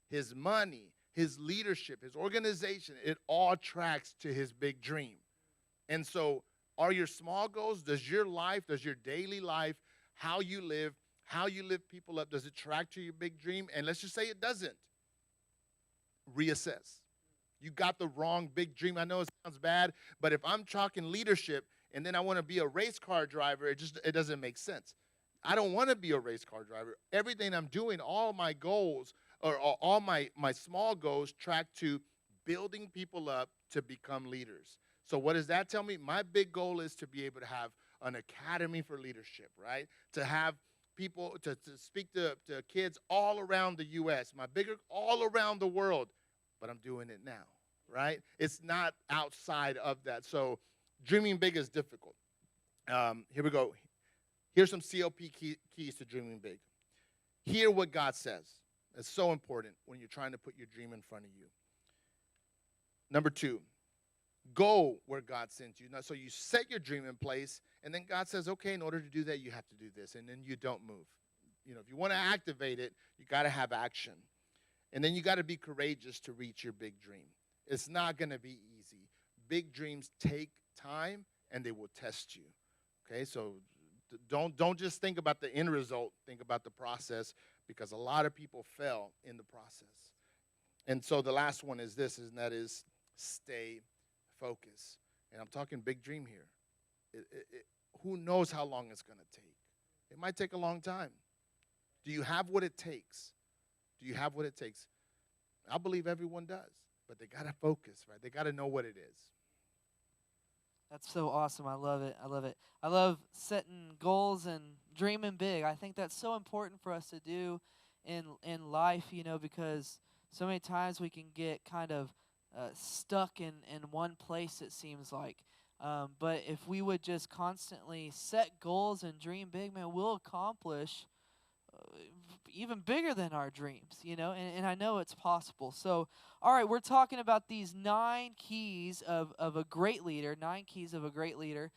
his money, his leadership, his organization, it all tracks to his big dream. And so are your small goals, does your life, does your daily life, how you live people up, does it track to your big dream? And let's just say it doesn't. Reassess. You got the wrong big dream. I know it sounds bad, but if I'm talking leadership and then I want to be a race car driver, it doesn't make sense. I don't want to be a race car driver. Everything I'm doing, all my goals, or all my small goals track to building people up to become leaders. So what does that tell me? My big goal is to be able to have an academy for leadership, right? To have people, to speak to kids all around the U.S., all around the world. But I'm doing it now, right? It's not outside of that. So dreaming big is difficult. Here we go. Here's some COP keys to dreaming big. Hear what God says. It's so important when you're trying to put your dream in front of you. Number 2, go where God sends you. Now, so you set your dream in place, and then God says, okay, in order to do that, you have to do this, and then you don't move. If you want to activate it, you got to have action. And then you got to be courageous to reach your big dream. It's not going to be easy. Big dreams take time, and they will test you. Okay, so don't just think about the end result. Think about the process, because a lot of people fail in the process. And so the last one is this, and that is stay focused. And I'm talking big dream here. Who knows how long it's going to take? It might take a long time. Do you have what it takes? Do you have what it takes? I believe everyone does, but they got to focus, right? They got to know what it is. That's so awesome. I love it. I love it. I love setting goals and dreaming big. I think that's so important for us to do in life, because so many times we can get kind of stuck in one place, it seems like. But if we would just constantly set goals and dream big, man, we'll accomplish even bigger than our dreams, and I know it's possible. So, all right, we're talking about these 9 keys of a great leader, 9 keys of a great leader.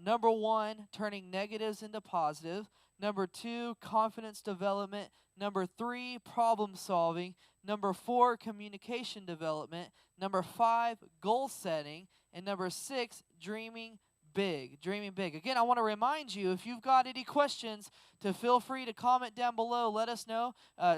Number 1, turning negatives into positive. Number 2, confidence development. Number 3, problem solving. Number 4, communication development. Number 5, goal setting. And number 6, dreaming big. Dreaming big. Again, I want to remind you, if you've got any questions, to feel free to comment down below. Let us know.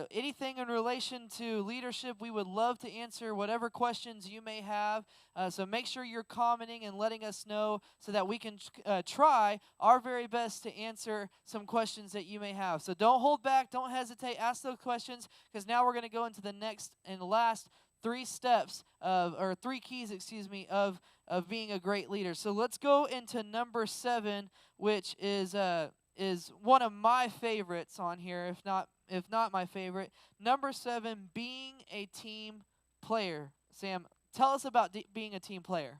Anything in relation to leadership, we would love to answer whatever questions you may have. So make sure you're commenting and letting us know so that we can try our very best to answer some questions that you may have. So don't hold back. Don't hesitate. Ask those questions, because now we're going to go into the next and last 3 steps or 3 keys, of being a great leader. So let's go into number 7, which is one of my favorites on here, if not my favorite. Number 7, being a team player. Sam, tell us about being a team player.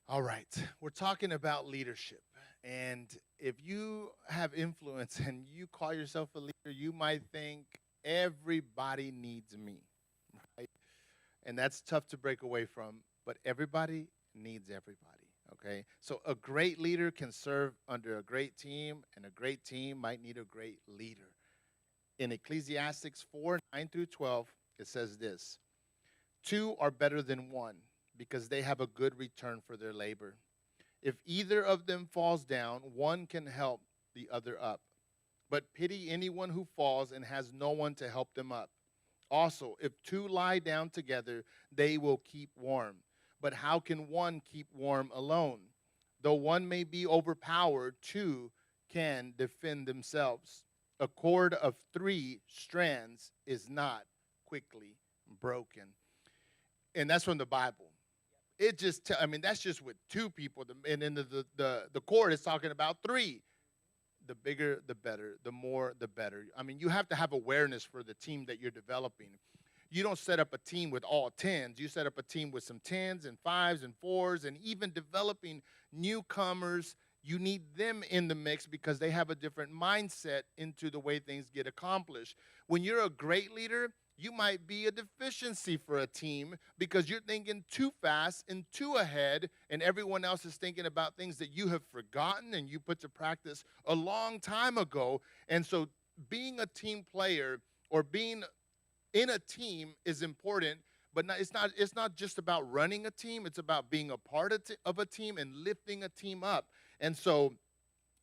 All right, we're talking about leadership. And if you have influence and you call yourself a leader, you might think everybody needs me. Right? And that's tough to break away from, but everybody needs everybody, okay? So a great leader can serve under a great team, and a great team might need a great leader. In Ecclesiastes 4:9-12, it says this: 2 are better than 1, because they have a good return for their labor. If either of them falls down, one can help the other up. But pity anyone who falls and has no one to help them up. Also, if 2 lie down together, they will keep warm. But how can one keep warm alone? Though one may be overpowered, 2 can defend themselves. A cord of 3 strands is not quickly broken. And that's from the Bible. It just, that's just with 2 people. And then the cord is talking about 3. The bigger, the better. The more, the better. You have to have awareness for the team that you're developing. You don't set up a team with all tens. You set up a team with some tens and fives and fours, and even developing newcomers. You need them in the mix because they have a different mindset into the way things get accomplished. When you're a great leader, you might be a deficiency for a team because you're thinking too fast and too ahead, and everyone else is thinking about things that you have forgotten and you put to practice a long time ago. And so being a team player or being in a team is important, but it's not just about running a team. It's about being a part of a team and lifting a team up. And so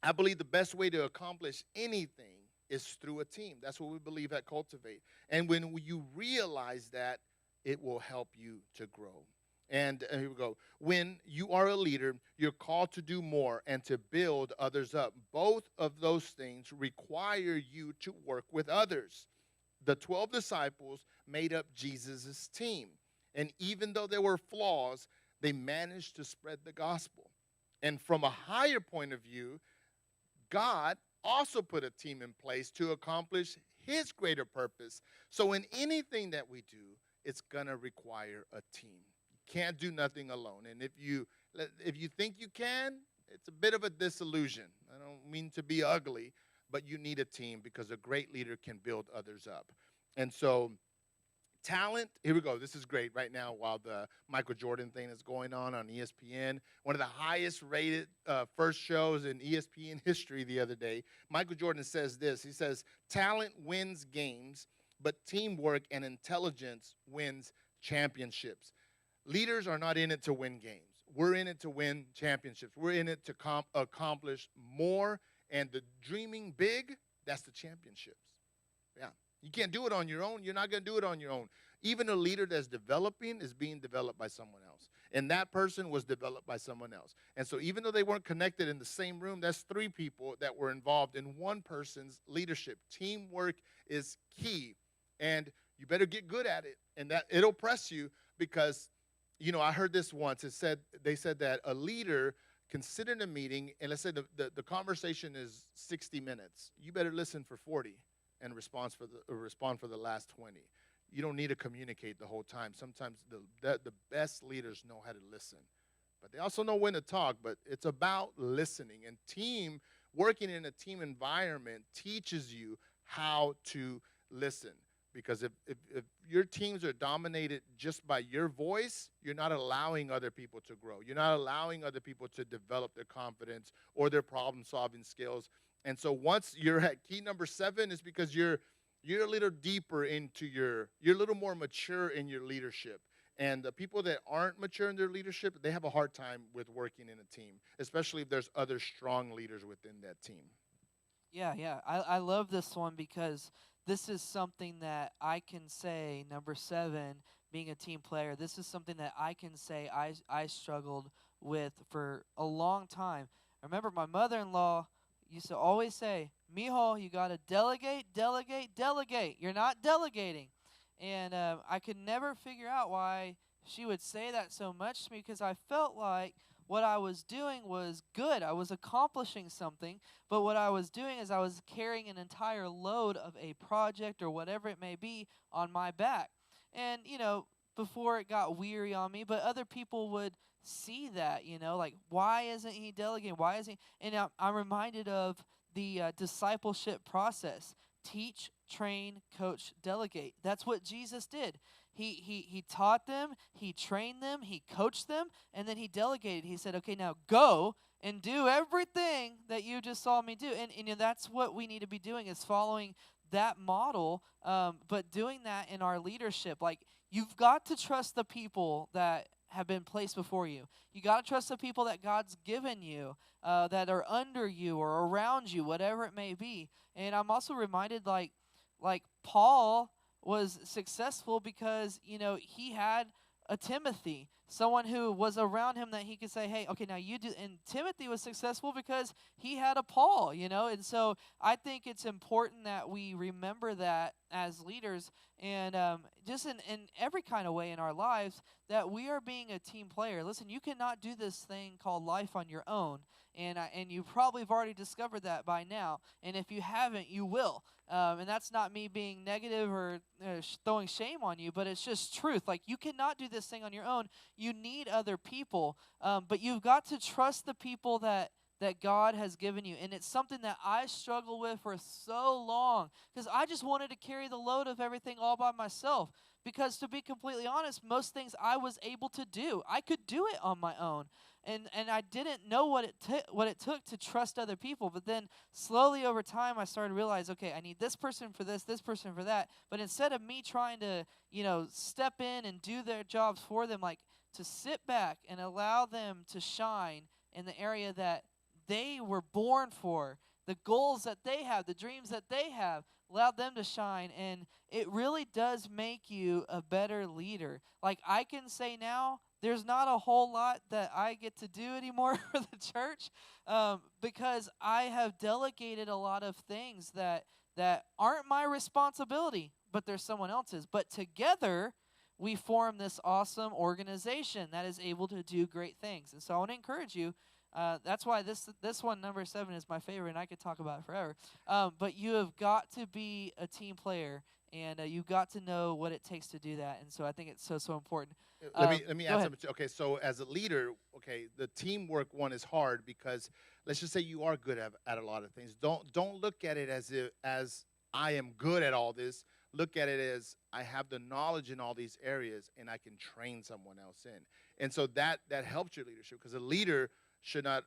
I believe the best way to accomplish anything is through a team. That's what we believe at Cultivate. And when you realize that, it will help you to grow. And here we go. When you are a leader, you're called to do more and to build others up. Both of those things require you to work with others. The 12 disciples made up Jesus' team. And even though there were flaws, they managed to spread the gospel. And from a higher point of view, God also put a team in place to accomplish his greater purpose. So in anything that we do, it's going to require a team. You can't do nothing alone. And if you think you can, it's a bit of a disillusion. I don't mean to be ugly, but you need a team because a great leader can build others up. And so talent, here we go. This is great right now while the Michael Jordan thing is going on ESPN. One of the highest rated first shows in ESPN history the other day. Michael Jordan says this. He says, talent wins games, but teamwork and intelligence wins championships. Leaders are not in it to win games. We're in it to win championships. We're in it to accomplish more. And the dreaming big, that's the championships. Yeah. You can't do it on your own. You're not going to do it on your own. Even a leader that's developing is being developed by someone else. And that person was developed by someone else. And so even though they weren't connected in the same room, that's three people that were involved in one person's leadership. Teamwork is key. And you better get good at it. And that it'll press you because, I heard this once. They said that a leader can sit in a meeting, and let's say the conversation is 60 minutes. You better listen for 40 and respond for the last 20. You don't need to communicate the whole time. Sometimes the best leaders know how to listen, but they also know when to talk. But it's about listening, and working in a team environment teaches you how to listen. Because if your teams are dominated just by your voice, you're not allowing other people to grow. You're not allowing other people to develop their confidence or their problem-solving skills. And so once you're at key number 7 is because you're a little deeper into you're a little more mature in your leadership. And the people that aren't mature in their leadership, they have a hard time with working in a team, especially if there's other strong leaders within that team. Yeah. I love this one because this is something that I can say, number 7, being a team player, this is something that I can say I struggled with for a long time. I remember my mother-in-law used to always say, Mijo, you got to delegate. You're not delegating. And I could never figure out why she would say that so much to me because I felt like what I was doing was good. I was accomplishing something, but what I was doing is I was carrying an entire load of a project or whatever it may be on my back. And, before it got weary on me, but other people would see that, like, why isn't he delegating? Why isn't he? And I'm reminded of the discipleship process. Teach, train, coach, delegate. That's what Jesus did. He taught them, he trained them, he coached them, and then he delegated. He said, okay, now go and do everything that you just saw me do. And that's what we need to be doing is following that model, but doing that in our leadership. Like, you've got to trust the people that have been placed before you. You got to trust the people that God's given you, that are under you or around you, whatever it may be. And I'm also reminded, like Paul was successful because, he had a Timothy. someone who was around him that he could say, hey, okay, now you do. And Timothy was successful because he had a Paul, and so I think it's important that we remember that as leaders, and just in every kind of way in our lives, that we are being a team player. Listen, you cannot do this thing called life on your own, and you probably have already discovered that by now. And if you haven't, you will. And that's not me being negative or throwing shame on you, but it's just truth. Like, you cannot do this thing on your own. You need other people, but you've got to trust the people that God has given you. And it's something that I struggled with for so long, because I just wanted to carry the load of everything all by myself. Because to be completely honest, most things I was able to do. I could do it on my own. And I didn't know what it took to trust other people. But then slowly over time, I started to realize, okay, I need this person for this person for that. But instead of me trying to, step in and do their jobs for them, like, to sit back and allow them to shine in the area that they were born for, the goals that they have, the dreams that they have, allow them to shine. And it really does make you a better leader. Like, I can say now, there's not a whole lot that I get to do anymore for the church, because I have delegated a lot of things that aren't my responsibility, but they're someone else's. But together, we form this awesome organization that is able to do great things. And so I want to encourage you. That's why this one, number 7, is my favorite, and I could talk about it forever. But you have got to be a team player, and you've got to know what it takes to do that. And so I think it's so important. Let me Go add ahead. something. Okay, so as a leader, okay, the teamwork one is hard because let's just say you are good at a lot of things. Don't look at it as I am good at all this. Look at it as I have the knowledge in all these areas and I can train someone else in. And so that helps your leadership, because a leader should not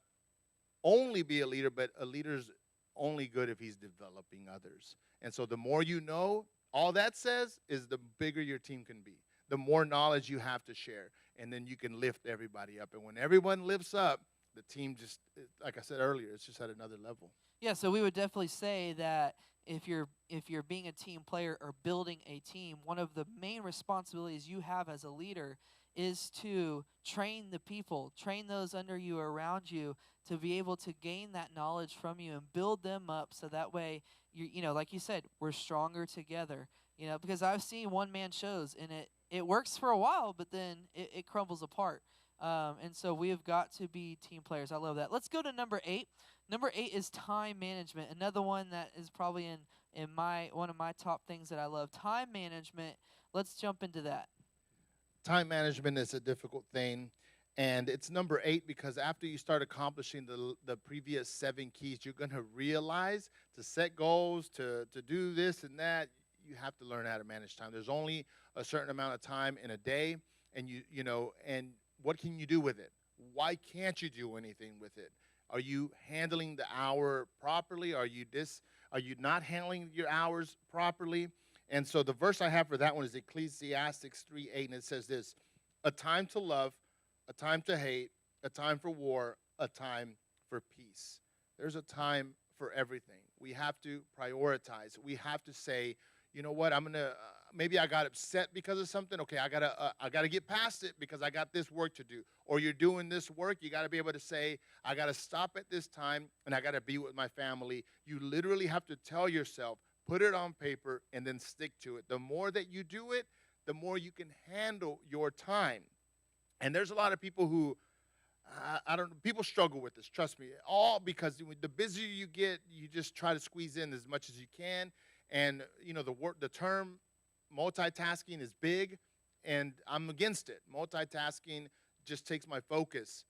only be a leader, but a leader's only good if he's developing others. And so the more you know, all that says is the bigger your team can be. The more knowledge you have to share, and then you can lift everybody up. And when everyone lifts up, the team just, like I said earlier, it's just at another level. Yeah, so we would definitely say that if you're being a team player or building a team, one of the main responsibilities you have as a leader is to train the people, train those under you, around you, to be able to gain that knowledge from you and build them up, so that way like you said, we're stronger together. Because I've seen one man shows, and it works for a while, but then it crumbles apart. And so we have got to be team players. I love that. Let's go to number 8. Number 8 is time management. Another one that is probably in my one of my top things that I love. Time management. Let's jump into that. Time management is a difficult thing, and it's number 8 because after you start accomplishing the previous 7 keys, you're going to realize to set goals, to do this and that, you have to learn how to manage time. There's only a certain amount of time in a day, and and what can you do with it? Why can't you do anything with it? Are you handling the hour properly? Are you not handling your hours properly? And so the verse I have for that one is Ecclesiastes 3:8, and it says this: a time to love, a time to hate, a time for war, a time for peace. There's a time for everything. We have to prioritize. We have to say, you know what, I'm gonna maybe I got upset because of something. Okay, I gotta get past it because I got this work to do. Or you're doing this work, you gotta be able to say, I gotta stop at this time and I gotta be with my family. You literally have to tell yourself, put it on paper, and then stick to it. The more that you do it, the more you can handle your time. And there's a lot of people who I don't. People struggle with this. Trust me. All because the busier you get, you just try to squeeze in as much as you can. And the term multitasking is big, and I'm against it. Multitasking just takes my focus,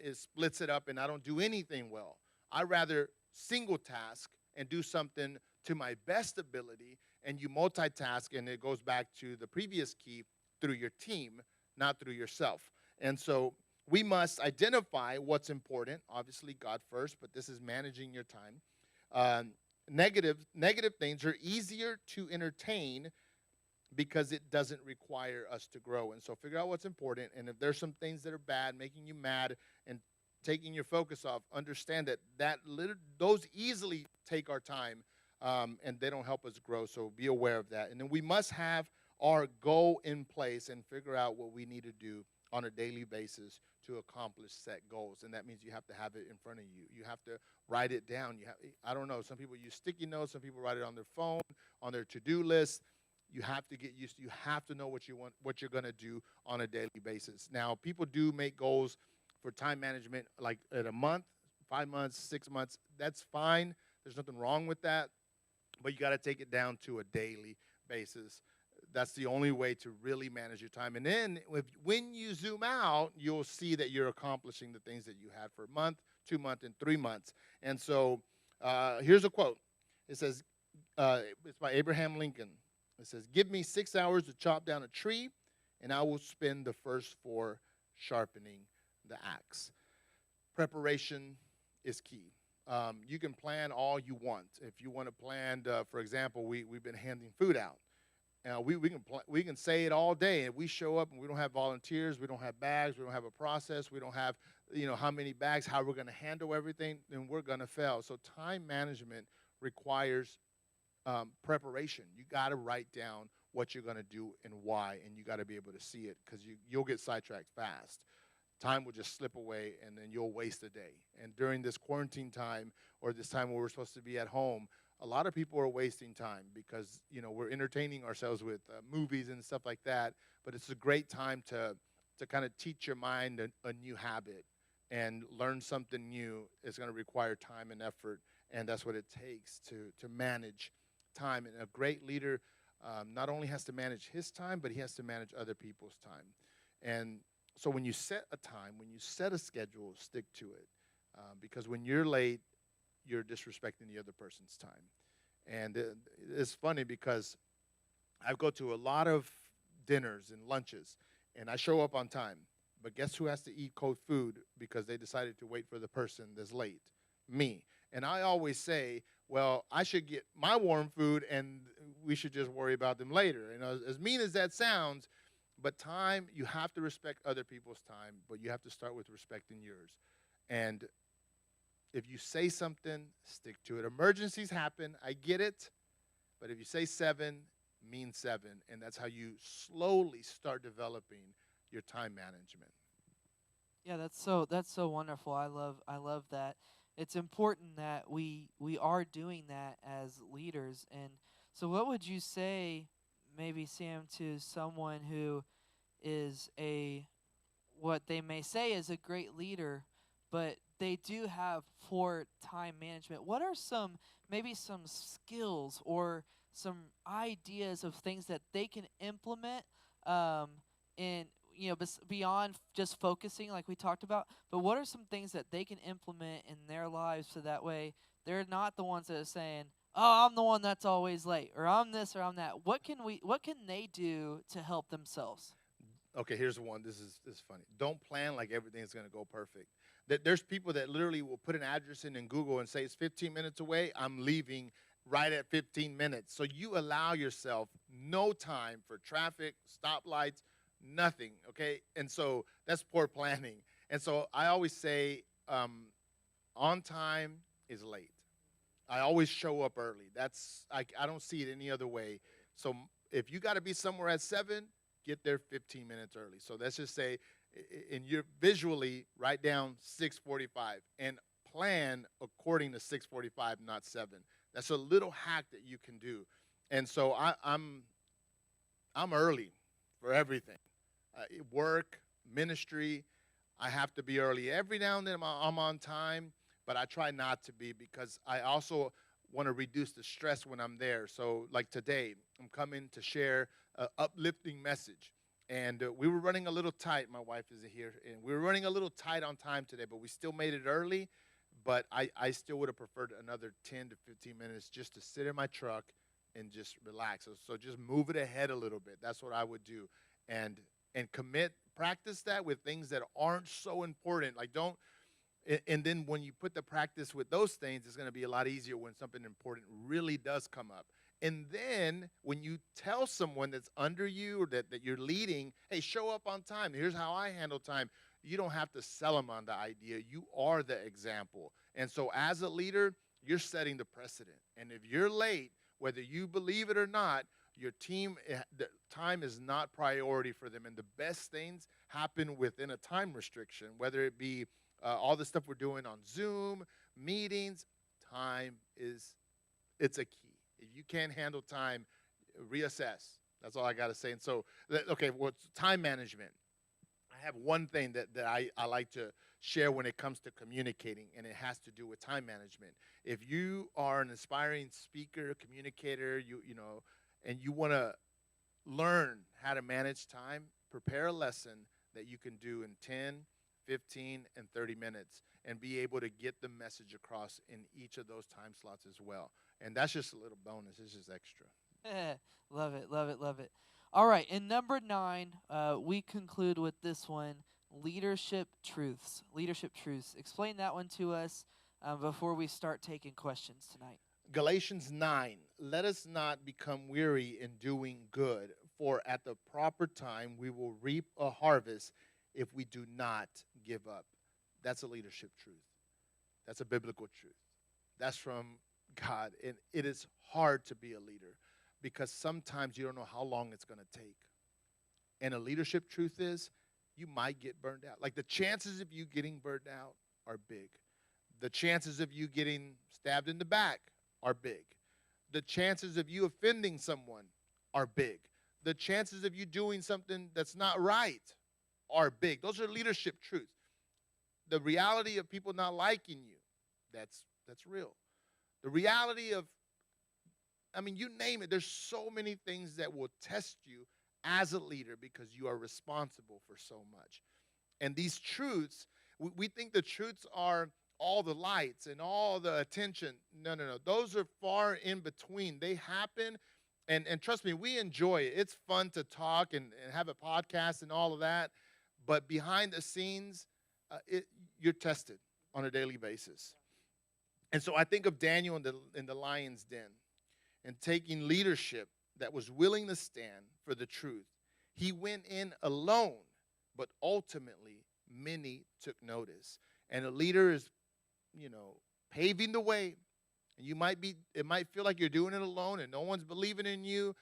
it splits it up, and I don't do anything well. I rather single task and do something to my best ability, and you multitask, and it goes back to the previous key, through your team, not through yourself. And so we must identify what's important. Obviously, God first, but this is managing your time. Negative things are easier to entertain because it doesn't require us to grow. And so figure out what's important. And if there's some things that are bad, making you mad and taking your focus off, understand those easily take our time, and they don't help us grow. So be aware of that. And then we must have our goal in place and figure out what we need to do on a daily basis to accomplish set goals. And that means you have to have it in front of you. You have to write it down. I don't know, some people use sticky notes, some people write it on their phone, on their to-do list. You have to get used to, you have to know what you want, what you're going to do on a daily basis. Now, people do make goals for time management like at a month, 5 months, 6 months. That's fine. There's nothing wrong with that. But you got to take it down to a daily basis. That's the only way to really manage your time. And then when you zoom out, you'll see that you're accomplishing the things that you had for a month, 2 months, and 3 months. And so here's a quote. It says, it's by Abraham Lincoln. It says, "Give me 6 hours to chop down a tree, and I will spend the first 4 sharpening the axe." Preparation is key. You can plan all you want. If you want to plan, for example, we've been handing food out. We can say it all day, and we show up and we don't have volunteers, we don't have bags, we don't have a process, we don't have how many bags, how we're going to handle everything, then we're going to fail. So time management requires preparation. You got to write down what you're going to do and why, and you got to be able to see it, because you'll get sidetracked fast. Time will just slip away, and then you'll waste a day. And during this quarantine time, or this time where we're supposed to be at home, a lot of people are wasting time because we're entertaining ourselves with movies and stuff like that. But it's a great time to kind of teach your mind a new habit and learn something new. It's going to require time and effort, and that's what it takes to manage time. And a great leader not only has to manage his time, but he has to manage other people's time. And so when you set a time, when you set a schedule, stick to it. Because when you're late, you're disrespecting the other person's time. And it's funny because I go to a lot of dinners and lunches, and I show up on time. But guess who has to eat cold food because they decided to wait for the person that's late? Me. And I always say, well, I should get my warm food, and we should just worry about them later. As mean as that sounds, but time, you have to respect other people's time, but you have to start with respecting yours. And if you say something, stick to it. Emergencies happen, I get it, but if you say 7, mean 7, and that's how you slowly start developing your time management. Yeah, that's so wonderful. I love that. It's important that we are doing that as leaders. And so what would you say, maybe Sam, to someone who is what they may say is a great leader, but they do have poor time management? What are maybe some skills or some ideas of things that they can implement in beyond just focusing like we talked about? But what are some things that they can implement in their lives so that way they're not the ones that are saying, "Oh, I'm the one that's always late," or "I'm this," or "I'm that"? What can they do to help themselves? Okay, here's one. This is funny. Don't plan like everything's going to go perfect. There's people that literally will put an address in Google and say it's 15 minutes away. I'm leaving right at 15 minutes. So you allow yourself no time for traffic, stoplights, nothing, okay? And so that's poor planning. And so I always say on time is late. I always show up early. I don't see it any other way. So if you got to be somewhere at 7, get there 15 minutes early. So let's just say, and you're visually write down 6:45 and plan according to 6:45, not 7. That's a little hack that you can do. And so I'm early for everything. Work, ministry, I have to be early. Every now and then I'm on time, but I try not to be because I also want to reduce the stress when I'm there. So like today, I'm coming to share an uplifting message. And we were running a little tight. My wife is here. And we were running a little tight on time today, but we still made it early. But I still would have preferred another 10 to 15 minutes just to sit in my truck and just relax. So just move it ahead a little bit. That's what I would do. And practice that with things that aren't so important. Like and then when you put the practice with those things, it's going to be a lot easier when something important really does come up. And then when you tell someone that's under you or that you're leading, hey, show up on time. Here's how I handle time. You don't have to sell them on the idea. You are the example. And so as a leader, you're setting the precedent. And if you're late, whether you believe it or not, your team, the time is not priority for them, and the best things happen within a time restriction, whether it be all the stuff we're doing on Zoom, meetings. Time is it's a key. If you can't handle time, reassess. That's all I got to say. And so, okay, what's time management? I have one thing that I like to share when it comes to communicating, and it has to do with time management. If you are an aspiring speaker, communicator, and you want to learn how to manage time, prepare a lesson that you can do in 10, 15, and 30 minutes and be able to get the message across in each of those time slots as well. And that's just a little bonus. It's just extra. Love it, love it, love it. All right, in number 9, we conclude with this one: leadership truths. Leadership truths. Explain that one to us before we start taking questions tonight. Galatians 9, let us not become weary in doing good, for at the proper time we will reap a harvest if we do not give up. That's a leadership truth. That's a biblical truth. That's from God. And it is hard to be a leader because sometimes you don't know how long it's going to take. And a leadership truth is you might get burned out. Like the chances of you getting burned out are big. The chances of you getting stabbed in the back are big. The chances of you offending someone are big. The chances of you doing something that's not right are big. Those are leadership truths. The reality of people not liking you, that's real. The reality of, you name it, there's so many things that will test you as a leader because you are responsible for so much. And these truths, we think the truths are all the lights and all the attention. No. Those are far in between. They happen, and trust me, we enjoy it. It's fun to talk and have a podcast and all of that. But behind the scenes, you're tested on a daily basis. And so I think of Daniel in the lion's den and taking leadership that was willing to stand for the truth. He went in alone, but ultimately many took notice. And a leader is, paving the way. And it might feel like you're doing it alone and no one's believing in you.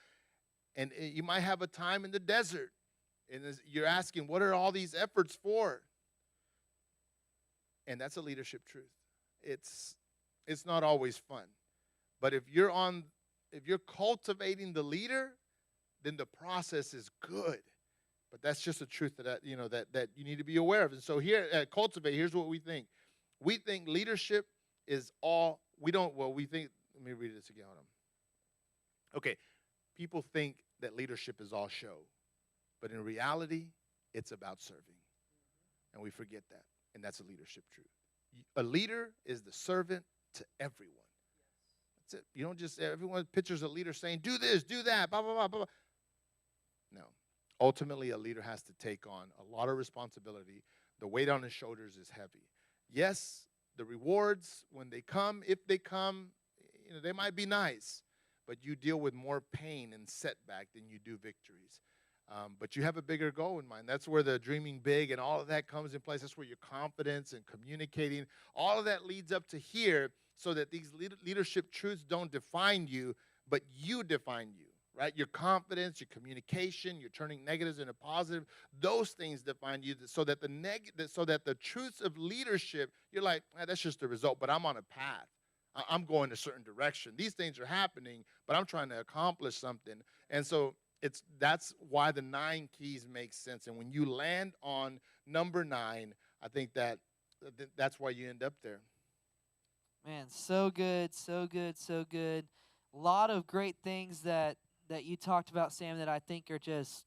And you might have a time in the desert. And you're asking, what are all these efforts for? And that's a leadership truth. It's not always fun. But if you're cultivating the leader, then the process is good. But that's just a truth that you need to be aware of. And so here at Cultivate, here's what we think. We think leadership is all, we think, let me read this again. Hold on. Okay, people think that leadership is all show. But in reality, it's about serving. And we forget that. And that's a leadership truth. A leader is the servant to everyone. That's it. You don't just, everyone pictures a leader saying, do this, do that, blah, blah, blah, blah. No. Ultimately, a leader has to take on a lot of responsibility. The weight on his shoulders is heavy. Yes, the rewards, when they come, if they come, they might be nice. But you deal with more pain and setback than you do victories. But you have a bigger goal in mind. That's where the dreaming big and all of that comes in place. That's where your confidence and communicating, all of that leads up to here so that these leadership truths don't define you, but you define you, right? Your confidence, your communication, you're turning negatives into positive. Those things define you so that the truths of leadership, you're like, that's just the result, but I'm on a path. I'm going a certain direction. These things are happening, but I'm trying to accomplish something. And so that's why the 9 keys make sense. And when you land on number 9, I think that's why you end up there. Man, so good, so good, so good. A lot of great things that you talked about, Sam, that I think are just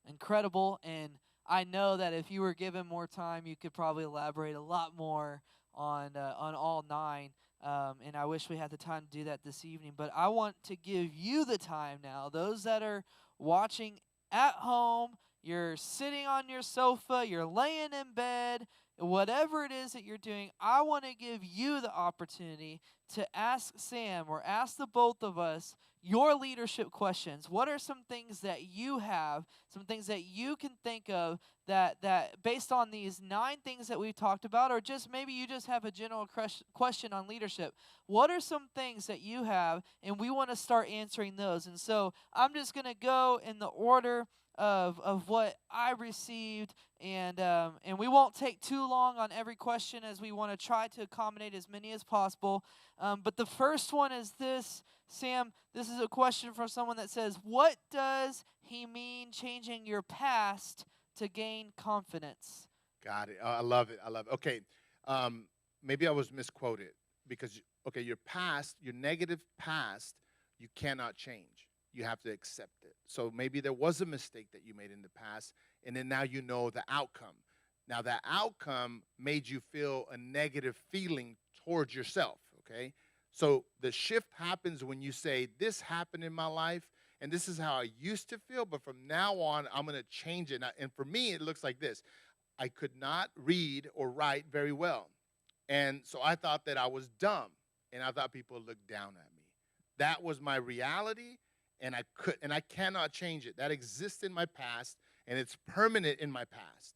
incredible. And I know that if you were given more time, you could probably elaborate a lot more on all 9. And I wish we had the time to do that this evening. But I want to give you the time now. Those that are watching at home, you're sitting on your sofa, you're laying in bed, whatever it is that you're doing, I want to give you the opportunity to ask Sam or ask the both of us your leadership questions. What are some things that you have, some things that you can think of that based on these 9 things that we've talked about, or just maybe you just have a general question on leadership? What are some things that you have, and we want to start answering those? And so I'm just going to go in the order of what I received, and we won't take too long on every question as we want to try to accommodate as many as possible. But the first one is this, Sam. This is a question from someone that says, "What does he mean changing your past to gain confidence?" Got it. I love it. I love it. Okay. Maybe I was misquoted because, okay, your past, your negative past, you cannot change. You have to accept it. So maybe there was a mistake that you made in the past, and then now you know the outcome. Now, that outcome made you feel a negative feeling towards yourself, okay? So the shift happens when you say, this happened in my life, and this is how I used to feel, but from now on, I'm going to change it. And for me, it looks like this. I could not read or write very well. And so I thought that I was dumb, and I thought people looked down at me. That was my reality, and I cannot change it. That exists in my past, and it's permanent in my past.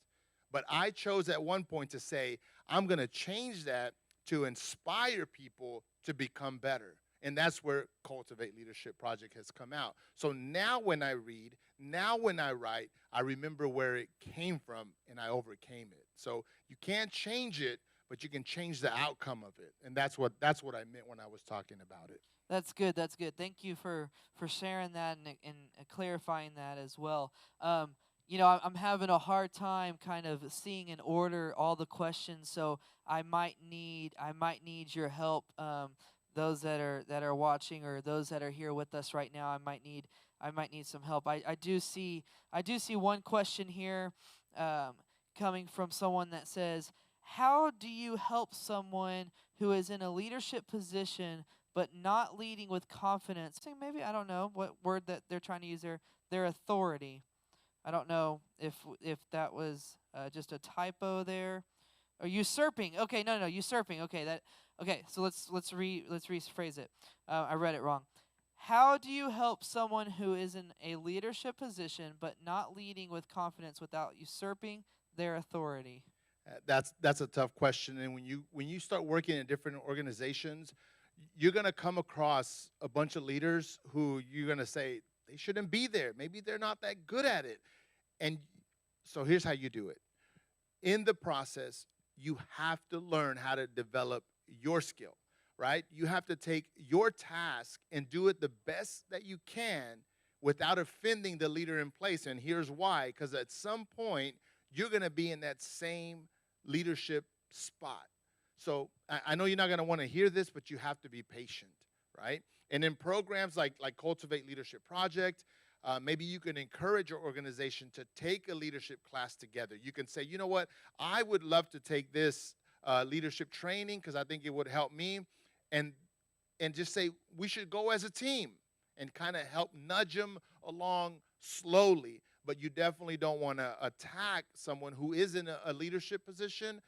But I chose at one point to say, I'm going to change that to inspire people to become better. And that's where Cultivate Leadership Project has come out. So now when I read, now when I write, I remember where it came from and I overcame it. So you can't change it, but you can change the outcome of it. And that's what I meant when I was talking about it. That's good. That's good. Thank you for sharing that and clarifying that as well. I'm having a hard time kind of seeing in order all the questions, so I might need your help. Those that are watching or those that are here with us right now, I might need some help. I do see one question here, coming from someone that says, "How do you help someone who is in a leadership position but not leading with confidence?" So maybe, I don't know what word that they're trying to use there. Their authority. I don't know if that was just a typo there. Or usurping. Okay, no, usurping. Okay. So let's rephrase it. I read it wrong. How do you help someone who is in a leadership position but not leading with confidence without usurping their authority? That's a tough question. And when you start working in different organizations, you're going to come across a bunch of leaders who you're going to say they shouldn't be there. Maybe they're not that good at it. And so here's how you do it. In the process, you have to learn how to develop your skill, right? You have to take your task and do it the best that you can without offending the leader in place. And here's why: because at some point, you're going to be in that same leadership spot. So I know you're not going to want to hear this, but you have to be patient, right? And in programs like Cultivate Leadership Project, maybe you can encourage your organization to take a leadership class together. You can say, you know what, I would love to take this leadership training because I think it would help me. And just say, we should go as a team and kind of help nudge them along slowly. But you definitely don't want to attack someone who is in a leadership position,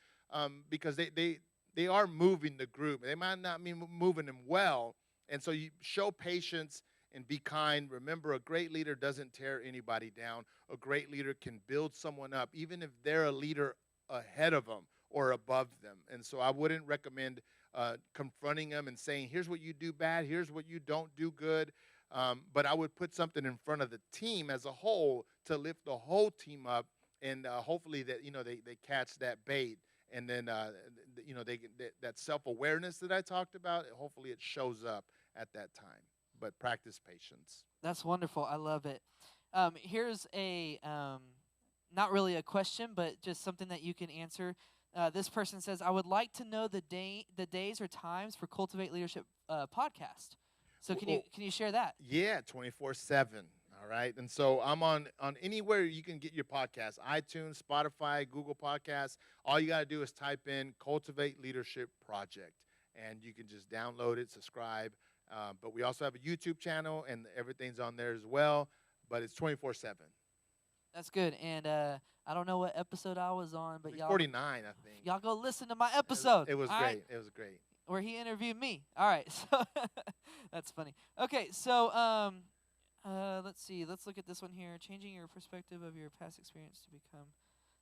because they are moving the group. They might not be moving them well. And so you show patience and be kind. Remember, a great leader doesn't tear anybody down. A great leader can build someone up, even if they're a leader ahead of them or above them. And so I wouldn't recommend confronting them and saying, here's what you do bad, here's what you don't do good. But I would put something in front of the team as a whole to lift the whole team up, and hopefully that they catch that bait, and then that self-awareness that I talked about, hopefully it shows up at that time. But practice patience. That's wonderful. I love it. Here's a not really a question, but just something that you can answer. This person says, "I would like to know the days or times for Cultivate Leadership podcast." So can you share that? Yeah, 24/7. All right. And so I'm on anywhere you can get your podcast: iTunes, Spotify, Google Podcasts. All you got to do is type in Cultivate Leadership Project, and you can just download it, subscribe. But we also have a YouTube channel, and everything's on there as well. But it's 24/7. That's good. And I don't know what episode I was on, but Like 49, I think. y'all go listen to my episode. It was all great. right? It was great. Where he interviewed me. All right, so that's funny. Okay, so let's see. Let's look at this one here. Changing your perspective of your past experience to become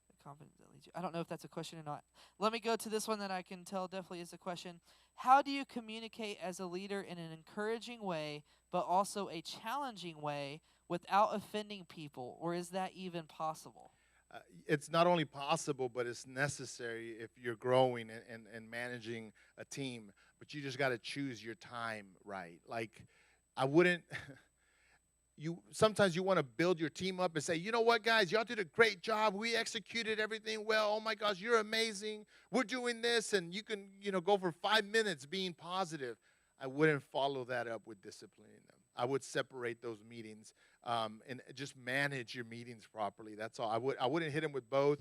the confidence that leads you. I don't know if that's a question or not. Let me go to this one that I can tell definitely is a question. How do you communicate as a leader in an encouraging way, but also a challenging way without offending people, or is that even possible? Uh, it's not only possible, but it's necessary if you're growing and managing a team. But you just got to choose your time right. Like, I wouldn't. You sometimes you want to build your team up and say, you know what, guys, y'all did a great job. We executed everything well. Oh my gosh, you're amazing. We're doing this, and you can, go for 5 minutes being positive. I wouldn't follow that up with disciplining them. I would separate those meetings and just manage your meetings properly. That's all. I wouldn't hit them with both.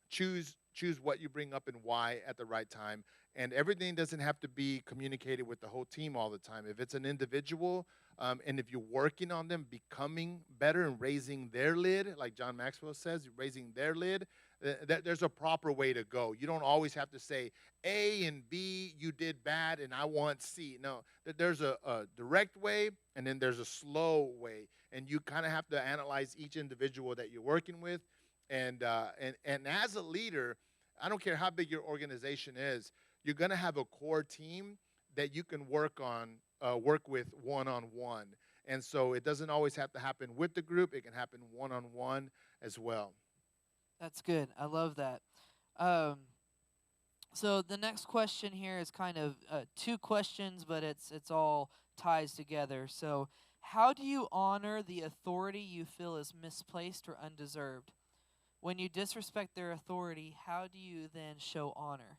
Choose what you bring up and why at the right time. And everything doesn't have to be communicated with the whole team all the time. If it's an individual, and if you're working on them becoming better and raising their lid, like John Maxwell says, raising their lid, there's a proper way to go. You don't always have to say A and B, you did bad, and I want C. No, there's a direct way, and then there's a slow way. And you kind of have to analyze each individual that you're working with. And as a leader, I don't care how big your organization is, you're going to have a core team that you can work with one-on-one. And so it doesn't always have to happen with the group. It can happen one-on-one as well. That's good. I love that. Um, so the next question here is kind of two questions, but it's all ties together. So, how do you honor the authority you feel is misplaced or undeserved? When you disrespect their authority, how do you then show honor?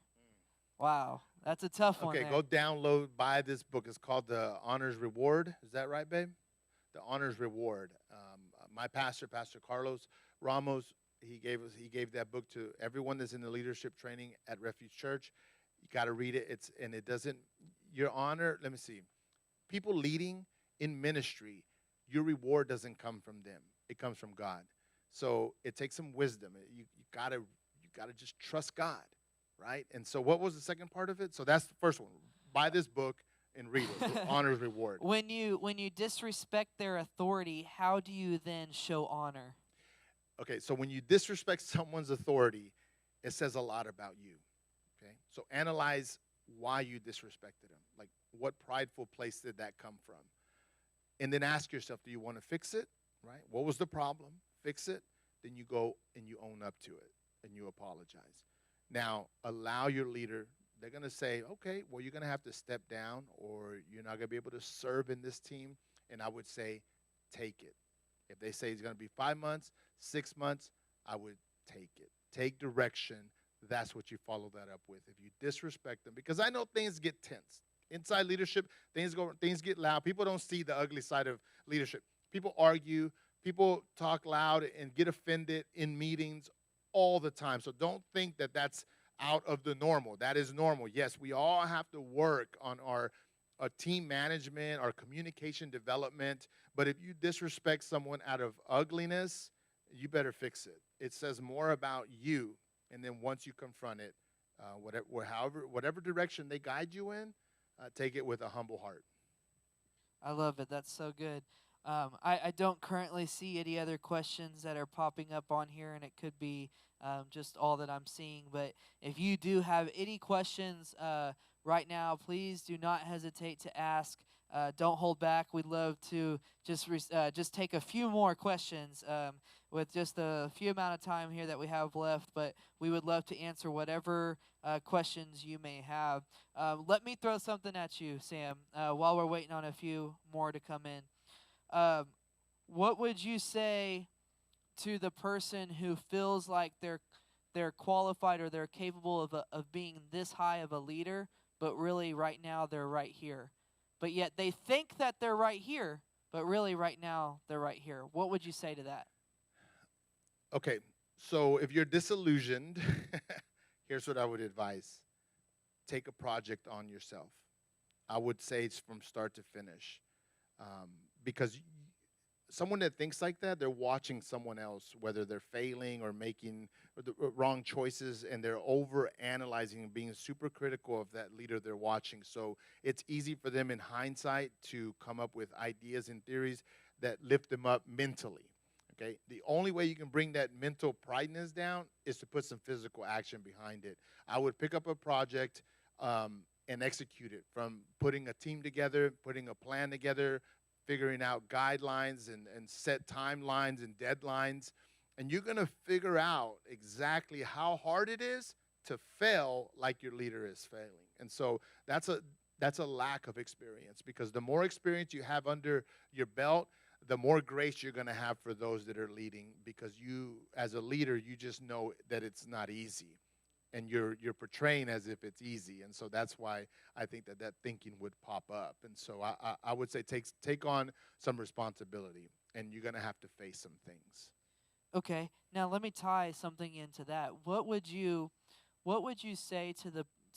Wow, that's a tough one. Okay, there. go buy this book. It's called The Honors Reward. Is that right, babe? The Honors Reward. My pastor, Pastor Carlos Ramos, he gave that book to everyone that's in the leadership training at Refuge Church. You got to read it. It doesn't, your honor. Let me see. People leading in ministry, your reward doesn't come from them. It comes from God. So it takes some wisdom. You gotta just trust God. Right? And so what was the second part of it? So that's the first one. Buy this book and read it. Honor's Reward. When you disrespect their authority, how do you then show honor? Okay, so when you disrespect someone's authority, it says a lot about you. Okay? So analyze why you disrespected them. Like, what prideful place did that come from? And then ask yourself, do you want to fix it? Right? What was the problem? Fix it. Then you go and you own up to it and you apologize. Now, allow your leader, they're going to say, okay, well, you're going to have to step down or you're not going to be able to serve in this team. And I would say, take it. If they say it's going to be 5 months, 6 months, I would take it. Take direction. That's what you follow that up with. If you disrespect them, because I know things get tense. Inside leadership, things get loud. People don't see the ugly side of leadership. People argue. People talk loud and get offended in meetings all the time. So don't think that that's out of the normal. That is normal. Yes, we all have to work on our team management, our communication development. But if you disrespect someone out of ugliness, you better fix it. It says more about you. And then once you confront it, whatever direction they guide you in, take it with a humble heart. I love it. That's so good. I don't currently see any other questions that are popping up on here, and it could be just all that I'm seeing. But if you do have any questions right now, please do not hesitate to ask. Don't hold back. We'd love to just take a few more questions with just a few amount of time here that we have left. But we would love to answer whatever questions you may have. Let me throw something at you, Sam, while we're waiting on a few more to come in. What would you say to the person who feels like they're qualified or they're capable of being this high of a leader, but really right now they're right here, but yet they think that they're right here, but really right now they're right here? What would you say to that? Okay, so if you're disillusioned, here's what I would advise. Take a project on yourself. I would say it's from start to finish. Because someone that thinks like that, they're watching someone else, whether they're failing or making the wrong choices, and they're over analyzing and being super critical of that leader they're watching. So it's easy for them in hindsight to come up with ideas and theories that lift them up mentally. Okay, the only way you can bring that mental prideness down is to put some physical action behind it. I would pick up a project and execute it, from putting a team together, putting a plan together, figuring out guidelines and set timelines and deadlines. And you're going to figure out exactly how hard it is to fail like your leader is failing. And so that's a lack of experience, because the more experience you have under your belt, the more grace you're going to have for those that are leading, because you, as a leader, you just know that it's not easy, and you're portraying as if it's easy. And so that's why I think that thinking would pop up. And so I would say take on some responsibility, and you're going to have to face some things. Okay, now let me tie something into that. What would you say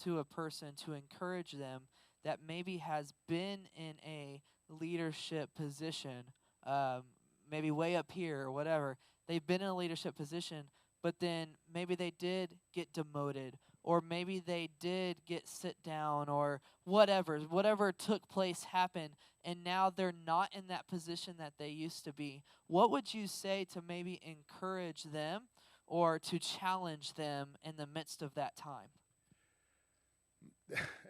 to a person to encourage them that maybe has been in a leadership position, um, maybe way up here or whatever? They've been in a leadership position, but then maybe they did get demoted, or maybe they did get sit down, or whatever took place happened, and now they're not in that position that they used to be. What would you say to maybe encourage them or to challenge them in the midst of that time?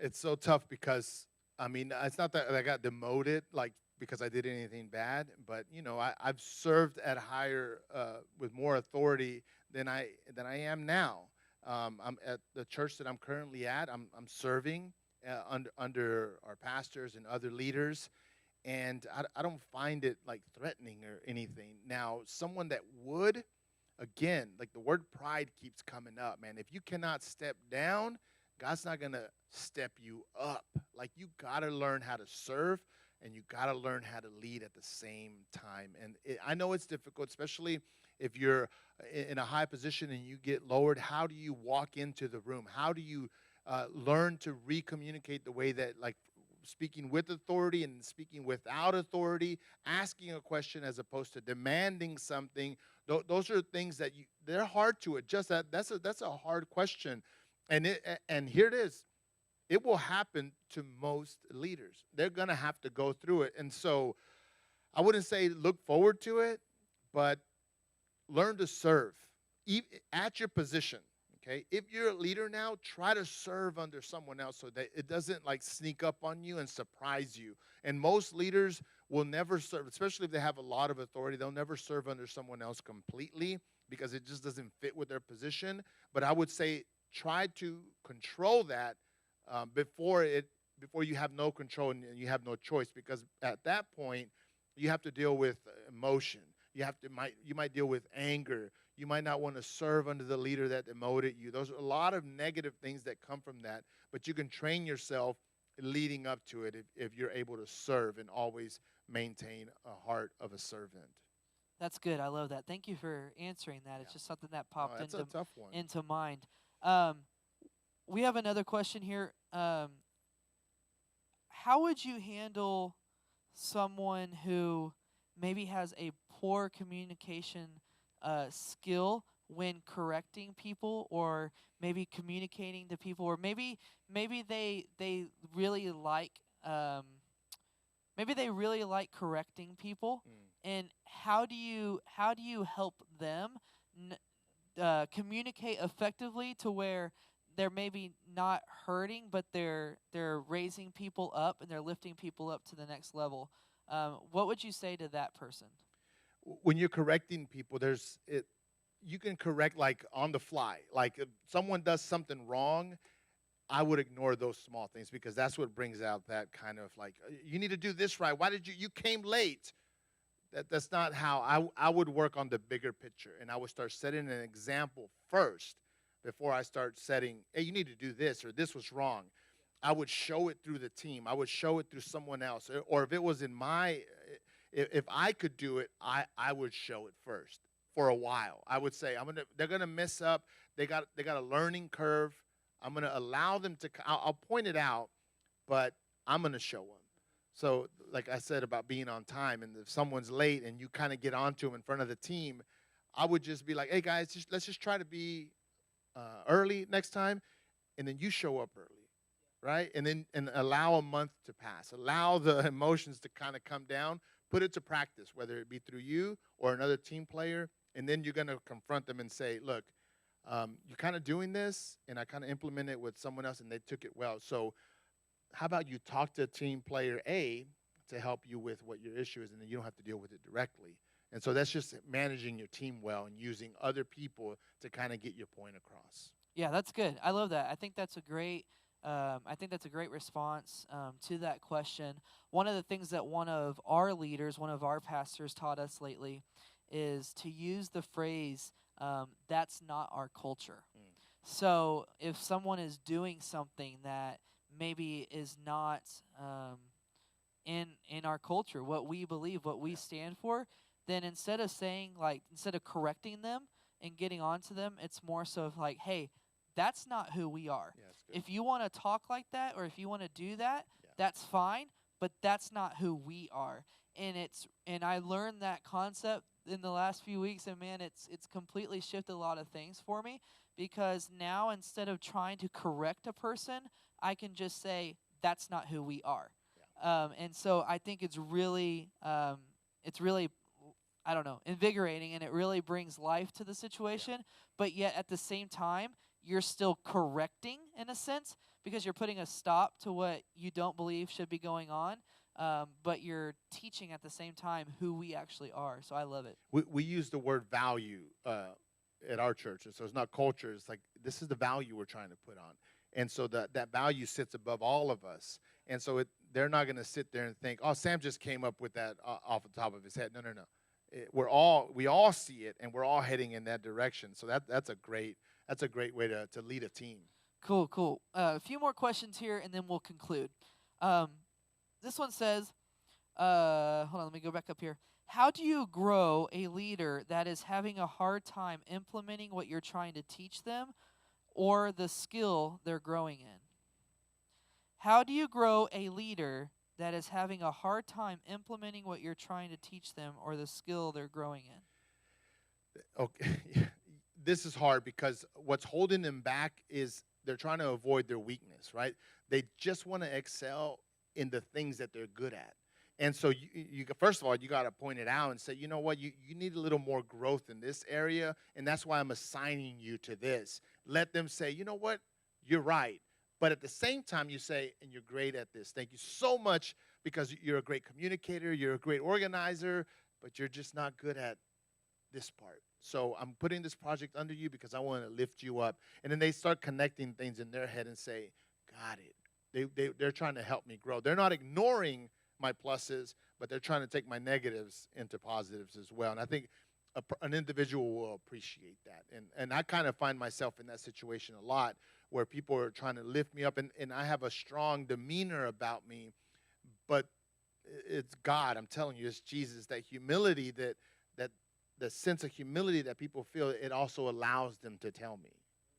It's so tough because, I mean, it's not that I got demoted like because I did anything bad, but I've served at higher with more authority than I am now. I'm at the church that I'm currently at. I'm serving under our pastors and other leaders, and I don't find it like threatening or anything. Now, someone that would, again, like the word pride keeps coming up, man. If you cannot step down, God's not going to step you up. Like, you got to learn how to serve, and you got to learn how to lead at the same time. And I know it's difficult, especially if you're in a high position and you get lowered. How do you walk into the room? How do you learn to recommunicate the way that, like, speaking with authority and speaking without authority, asking a question as opposed to demanding something? Those are things that they're hard to adjust. That's a hard question. And here it is. It will happen to most leaders. They're going to have to go through it. And so I wouldn't say look forward to it, but learn to serve at your position. Okay, if you're a leader now, try to serve under someone else so that it doesn't like sneak up on you and surprise you. And most leaders will never serve, especially if they have a lot of authority. They'll never serve under someone else completely because it just doesn't fit with their position. But I would say try to control that before you have no control and you have no choice, because at that point you have to deal with emotion. You might deal with anger. You might not want to serve under the leader that demoted you. Those are a lot of negative things that come from that, but you can train yourself leading up to it if you're able to serve and always maintain a heart of a servant. That's good. I love that. Thank you for answering that. It's Yeah. just something that No, popped that's a tough one. into mind. Um, we have another question here. How would you handle someone who maybe has a poor communication skill when correcting people, or maybe communicating to people, or maybe they really like correcting people, Mm. and how do you help them communicate effectively to where they're maybe not hurting, but they're raising people up and they're lifting people up to the next level? What would you say to that person? When you're correcting people, you can correct like on the fly. Like if someone does something wrong, I would ignore those small things, because that's what brings out that kind of like, you need to do this right. Why did you came late? That's not how I would work on the bigger picture, and I would start setting an example first before I start setting, hey, you need to do this, or this was wrong. I would show it through the team. I would show it through someone else, or if it was in my, if I could do it, I would show it first for a while. I would say they're gonna mess up. They got a learning curve. I'm gonna allow them to. I'll point it out, but I'm gonna show them. So, like I said about being on time, and if someone's late and you kind of get onto them in front of the team, I would just be like, "Hey guys, let's just try to be early next time," and then you show up early, right? And allow a month to pass, allow the emotions to kind of come down, put it to practice, whether it be through you or another team player, and then you're going to confront them and say, "Look, you're kind of doing this, and I kind of implemented it with someone else, and they took it well. So how about you talk to team player A to help you with what your issue is, and then you don't have to deal with it directly." And so that's just managing your team well and using other people to kind of get your point across. Yeah, that's good. I love that. I think that's a great. I think that's a great response to that question. One of the things that one of our leaders, one of our pastors, taught us lately, is to use the phrase "that's not our culture." Mm. So if someone is doing something that maybe is not in our culture, what we believe, what we Yeah. stand for, then instead of correcting them and getting onto them, it's more so of like, hey, that's not who we are. Yeah, that's good. If you want to talk like that or if you want to do that, Yeah. that's fine, but that's not who we are. And I learned that concept in the last few weeks, and man, it's completely shifted a lot of things for me, because now instead of trying to correct a person, I can just say that's not who we are. And so I think it's really, I don't know, invigorating, and it really brings life to the situation. But yet at the same time, you're still correcting in a sense, because you're putting a stop to what you don't believe should be going on. But you're teaching at the same time who we actually are. So I love it. We use the word value at our church, and so it's not culture. It's like this is the value we're trying to put on, and so that value sits above all of us. And so they're not going to sit there and think, "Oh, Sam just came up with that off the top of his head." No, no, no. We all see it, and we're all heading in that direction. So that's a great way to lead a team. Cool, cool. A few more questions here, and then we'll conclude. Um, this one says, hold on, let me go back up here. How do you grow a leader that is having a hard time implementing what you're trying to teach them or the skill they're growing in? How do you grow a leader that is having a hard time implementing what you're trying to teach them or the skill they're growing in? Okay, this is hard because what's holding them back is they're trying to avoid their weakness, right? They just want to excel in the things that they're good at. And so first of all, you got to point it out and say, you know what, you need a little more growth in this area, and that's why I'm assigning you to this. Let them say, you know what, you're right. But at the same time, you say, and you're great at this. Thank you so much, because you're a great communicator, you're a great organizer, but you're just not good at this part. So I'm putting this project under you because I want to lift you up. And then they start connecting things in their head and say, got it. They're trying to help me grow. They're not ignoring my pluses, but they're trying to take my negatives into positives as well. And I think an individual will appreciate that. And I kind of find myself in that situation a lot, where people are trying to lift me up, and I have a strong demeanor about me, but it's God. I'm telling you, it's Jesus. That humility, that the sense of humility that people feel, it also allows them to tell me.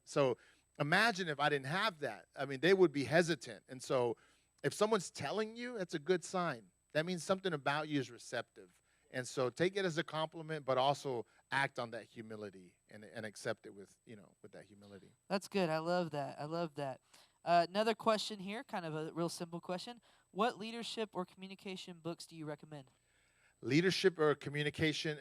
So imagine if I didn't have that. I mean, they would be hesitant. And so if someone's telling you, that's a good sign. That means something about you is receptive. And so take it as a compliment, but also act on that humility and accept it with that humility. That's good. I love that. I love that. Another question here, kind of a real simple question. What leadership or communication books do you recommend? Leadership or communication,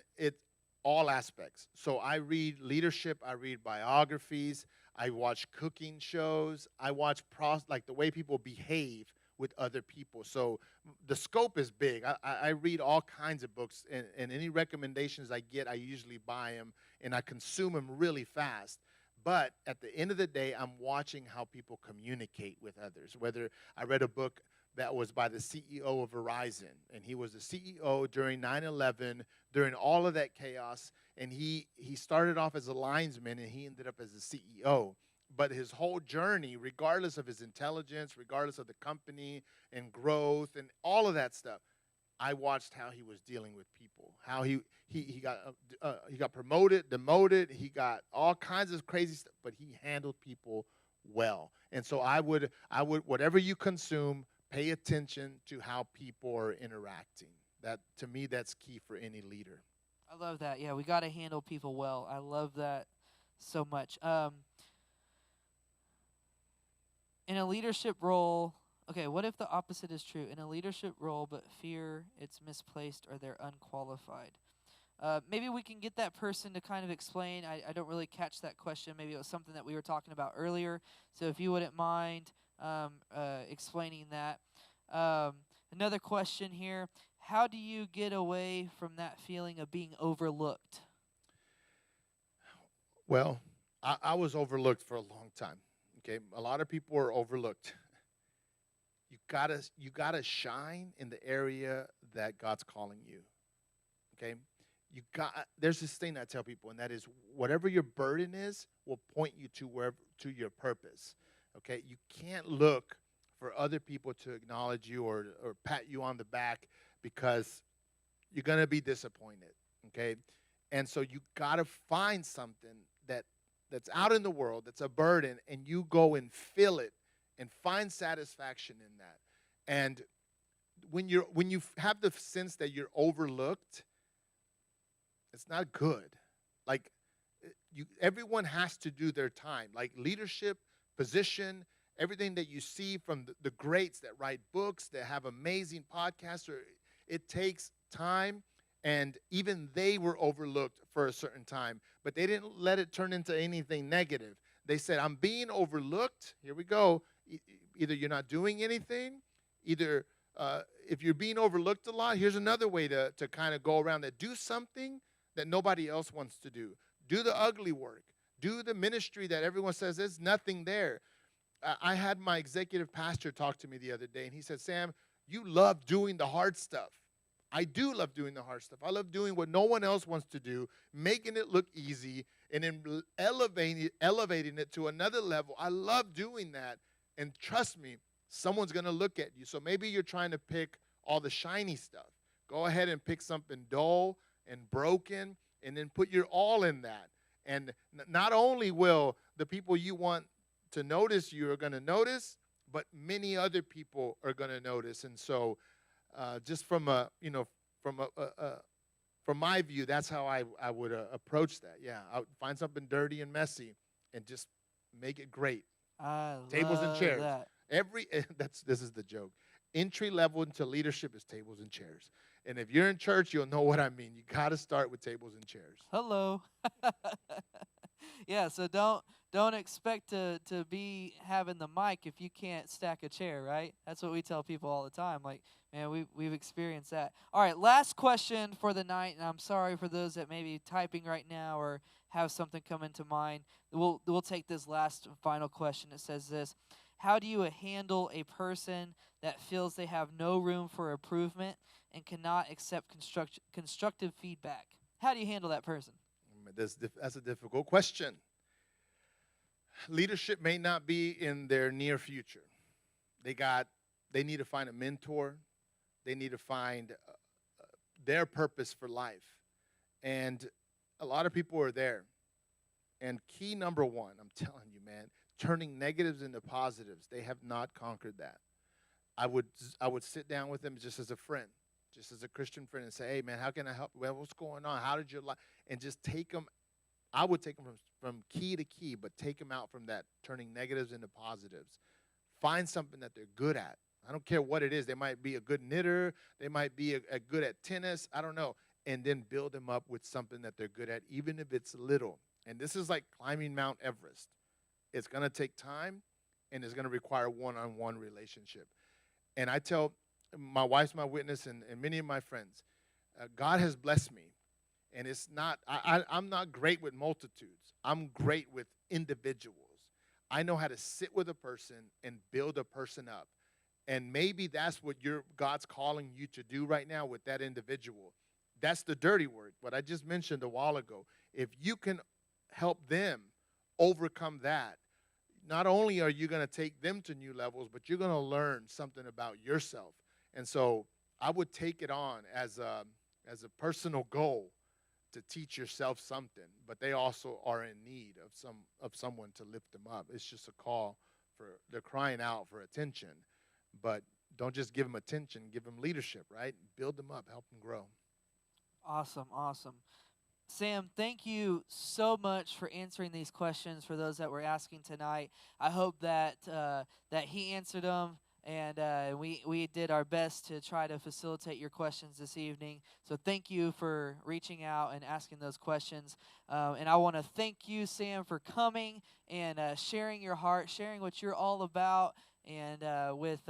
all aspects. So I read leadership, I read biographies, I watch cooking shows, I watch like the way people behave with other people. So the scope is big. I read all kinds of books, and any recommendations I get, I usually buy them, and I consume them really fast. But at the end of the day, I'm watching how people communicate with others. Whether I read a book that was by the CEO of Verizon, and he was the CEO during 9/11, during all of that chaos, and he started off as a linesman, and he ended up as a CEO. But his whole journey, regardless of his intelligence, regardless of the company and growth and all of that stuff, I watched how he was dealing with people, how he got promoted, demoted, he got all kinds of crazy stuff, but he handled people well. And so I would whatever you consume, Pay attention to how people are interacting. That, to me, that's key for any leader. I love that. Yeah, we got to handle people well. I love that so much. In a leadership role, okay, what if the opposite is true? In a leadership role, but fear it's misplaced or they're unqualified. Maybe we can get that person to kind of explain. I don't really catch that question. Maybe it was something that we were talking about earlier. So if you wouldn't mind explaining that. Um, Another question here. How do you get away from that feeling of being overlooked? Well, I was overlooked for a long time. Okay, a lot of people are overlooked. You gotta shine in the area that God's calling you. Okay, there's this thing I tell people, and that is whatever your burden is will point you to wherever to your purpose. Okay, you can't look for other people to acknowledge you or pat you on the back because you're gonna be disappointed. Okay, and so you gotta find something that's out in the world that's a burden, and you go and fill it and find satisfaction in that. And when you have the sense that you're overlooked, it's not good. Like everyone has to do their time. Like leadership, position, everything that you see from the greats that write books, that have amazing podcasts, it takes time. And even they were overlooked for a certain time, but they didn't let it turn into anything negative. They said, I'm being overlooked. Here we go. Either you're not doing anything, either if you're being overlooked a lot, here's another way to kind of go around that. Do something that nobody else wants to do. Do the ugly work. Do the ministry that everyone says there's nothing there. I had my executive pastor talk to me the other day, and he said, Sam, you love doing the hard stuff. I do love doing the hard stuff. I love doing what no one else wants to do, making it look easy, and then elevating it to another level. I love doing that. And trust me, someone's going to look at you. So maybe you're trying to pick all the shiny stuff. Go ahead and pick something dull and broken, and then put your all in that. And not only will the people you want to notice you are going to notice, but many other people are going to notice. And so just from my view, that's how I would approach that. Yeah, I would find something dirty and messy and just make it great. I Tables and love chairs. that. This is the joke. Entry level into leadership is tables and chairs. And if you're in church, you'll know what I mean. You got to start with tables and chairs. Hello. Yeah, so don't expect to be having the mic if you can't stack a chair, right? That's what we tell people all the time. Like, man, we've experienced that. All right, last question for the night, and I'm sorry for those that may be typing right now or have something come into mind. We'll take this last and final question. It says this: how do you handle a person that feels they have no room for improvement and cannot accept constructive feedback? How do you handle that person? That's a difficult question. Leadership may not be in their near future. They need to find a mentor. They need to find their purpose for life. And a lot of people are there. And key number one, I'm telling you, man, turning negatives into positives. They have not conquered that. I would sit down with them just as a friend, just as a Christian friend, and say, hey, man, how can I help? Well, what's going on? How did your life? And just take them. I would take them from key to key, but take them out from that, turning negatives into positives. Find something that they're good at. I don't care what it is. They might be a good knitter. They might be a good at tennis. I don't know. And then build them up with something that they're good at, even if it's little. And this is like climbing Mount Everest. It's going to take time, and it's going to require one-on-one relationship. And I tell my wife's my witness, and many of my friends, God has blessed me. And it's not, I'm not great with multitudes. I'm great with individuals. I know how to sit with a person and build a person up. And maybe that's what God's calling you to do right now with that individual. That's the dirty work, what I just mentioned a while ago. If you can help them overcome that, not only are you going to take them to new levels, but you're going to learn something about yourself. And so I would take it on as a personal goal to teach yourself something, but they also are in need of someone to lift them up. It's just a call they're crying out for attention, but don't just give them attention, give them leadership, right? Build them up, help them grow. Awesome, awesome. Sam, thank you so much for answering these questions for those that were asking tonight. I hope that that he answered them, and we did our best to try to facilitate your questions this evening. So thank you for reaching out and asking those questions. And I want to thank you, Sam, for coming and sharing your heart, sharing what you're all about. And with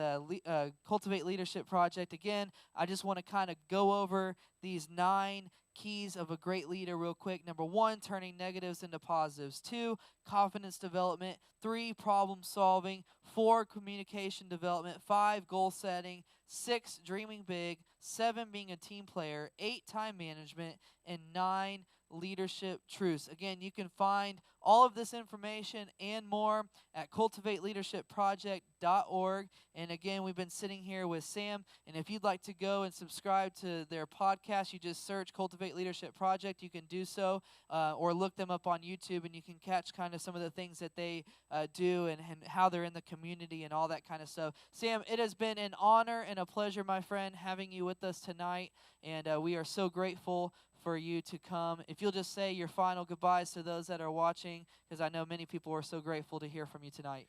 Cultivate Leadership Project, again, I just want to kind of go over these 9 keys of a great leader real quick. Number 1, turning negatives into positives. 2, confidence development. 3, problem solving. 4, communication development. 5, goal setting. 6, dreaming big. 7, being a team player. 8, time management. And 9, leadership truths. Again, you can find all of this information and more at cultivateleadershipproject.org. And again, we've been sitting here with Sam, and if you'd like to go and subscribe to their podcast, you just search Cultivate Leadership Project. You can do so, or look them up on YouTube, and you can catch kind of some of the things that they do and how they're in the community and all that kind of stuff. Sam, it has been an honor and a pleasure, my friend, having you with us tonight, and we are so grateful for you to come. If you'll just say your final goodbyes to those that are watching, because I know many people are so grateful to hear from you tonight.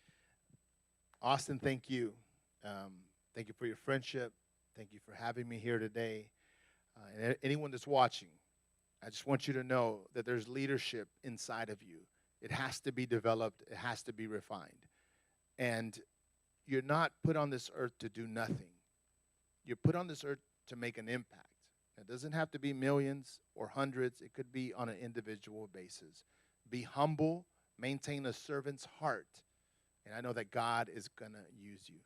Austin, thank you. Thank you for your friendship. Thank you for having me here today. And anyone that's watching, I just want you to know that there's leadership inside of you. It has to be developed. It has to be refined. And you're not put on this earth to do nothing. You're put on this earth to make an impact. It doesn't have to be millions or hundreds. It could be on an individual basis. Be humble, maintain a servant's heart, and I know that God is going to use you.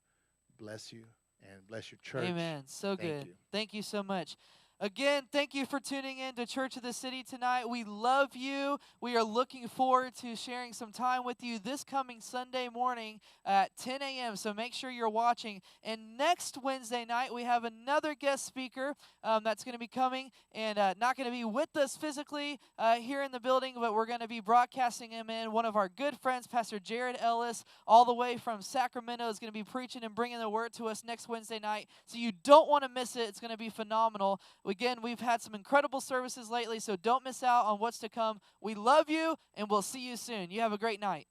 Bless you and bless your church. Amen. So good. You. Thank you so much. Again, thank you for tuning in to Church of the City tonight. We love you. We are looking forward to sharing some time with you this coming Sunday morning at 10 a.m., so make sure you're watching. And next Wednesday night, we have another guest speaker that's going to be coming, and not going to be with us physically here in the building, but we're going to be broadcasting him in. One of our good friends, Pastor Jared Ellis, all the way from Sacramento, is going to be preaching and bringing the word to us next Wednesday night, so you don't want to miss it. It's going to be phenomenal. Again, we've had some incredible services lately, so don't miss out on what's to come. We love you, and we'll see you soon. You have a great night.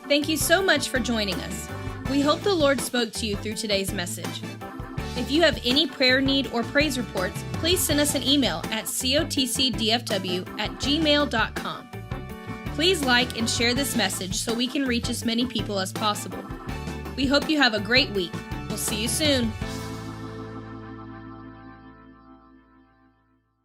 Thank you so much for joining us. We hope the Lord spoke to you through today's message. If you have any prayer need or praise reports, please send us an email at cotcdfw@gmail.com. Please like and share this message so we can reach as many people as possible. We hope you have a great week. We'll see you soon.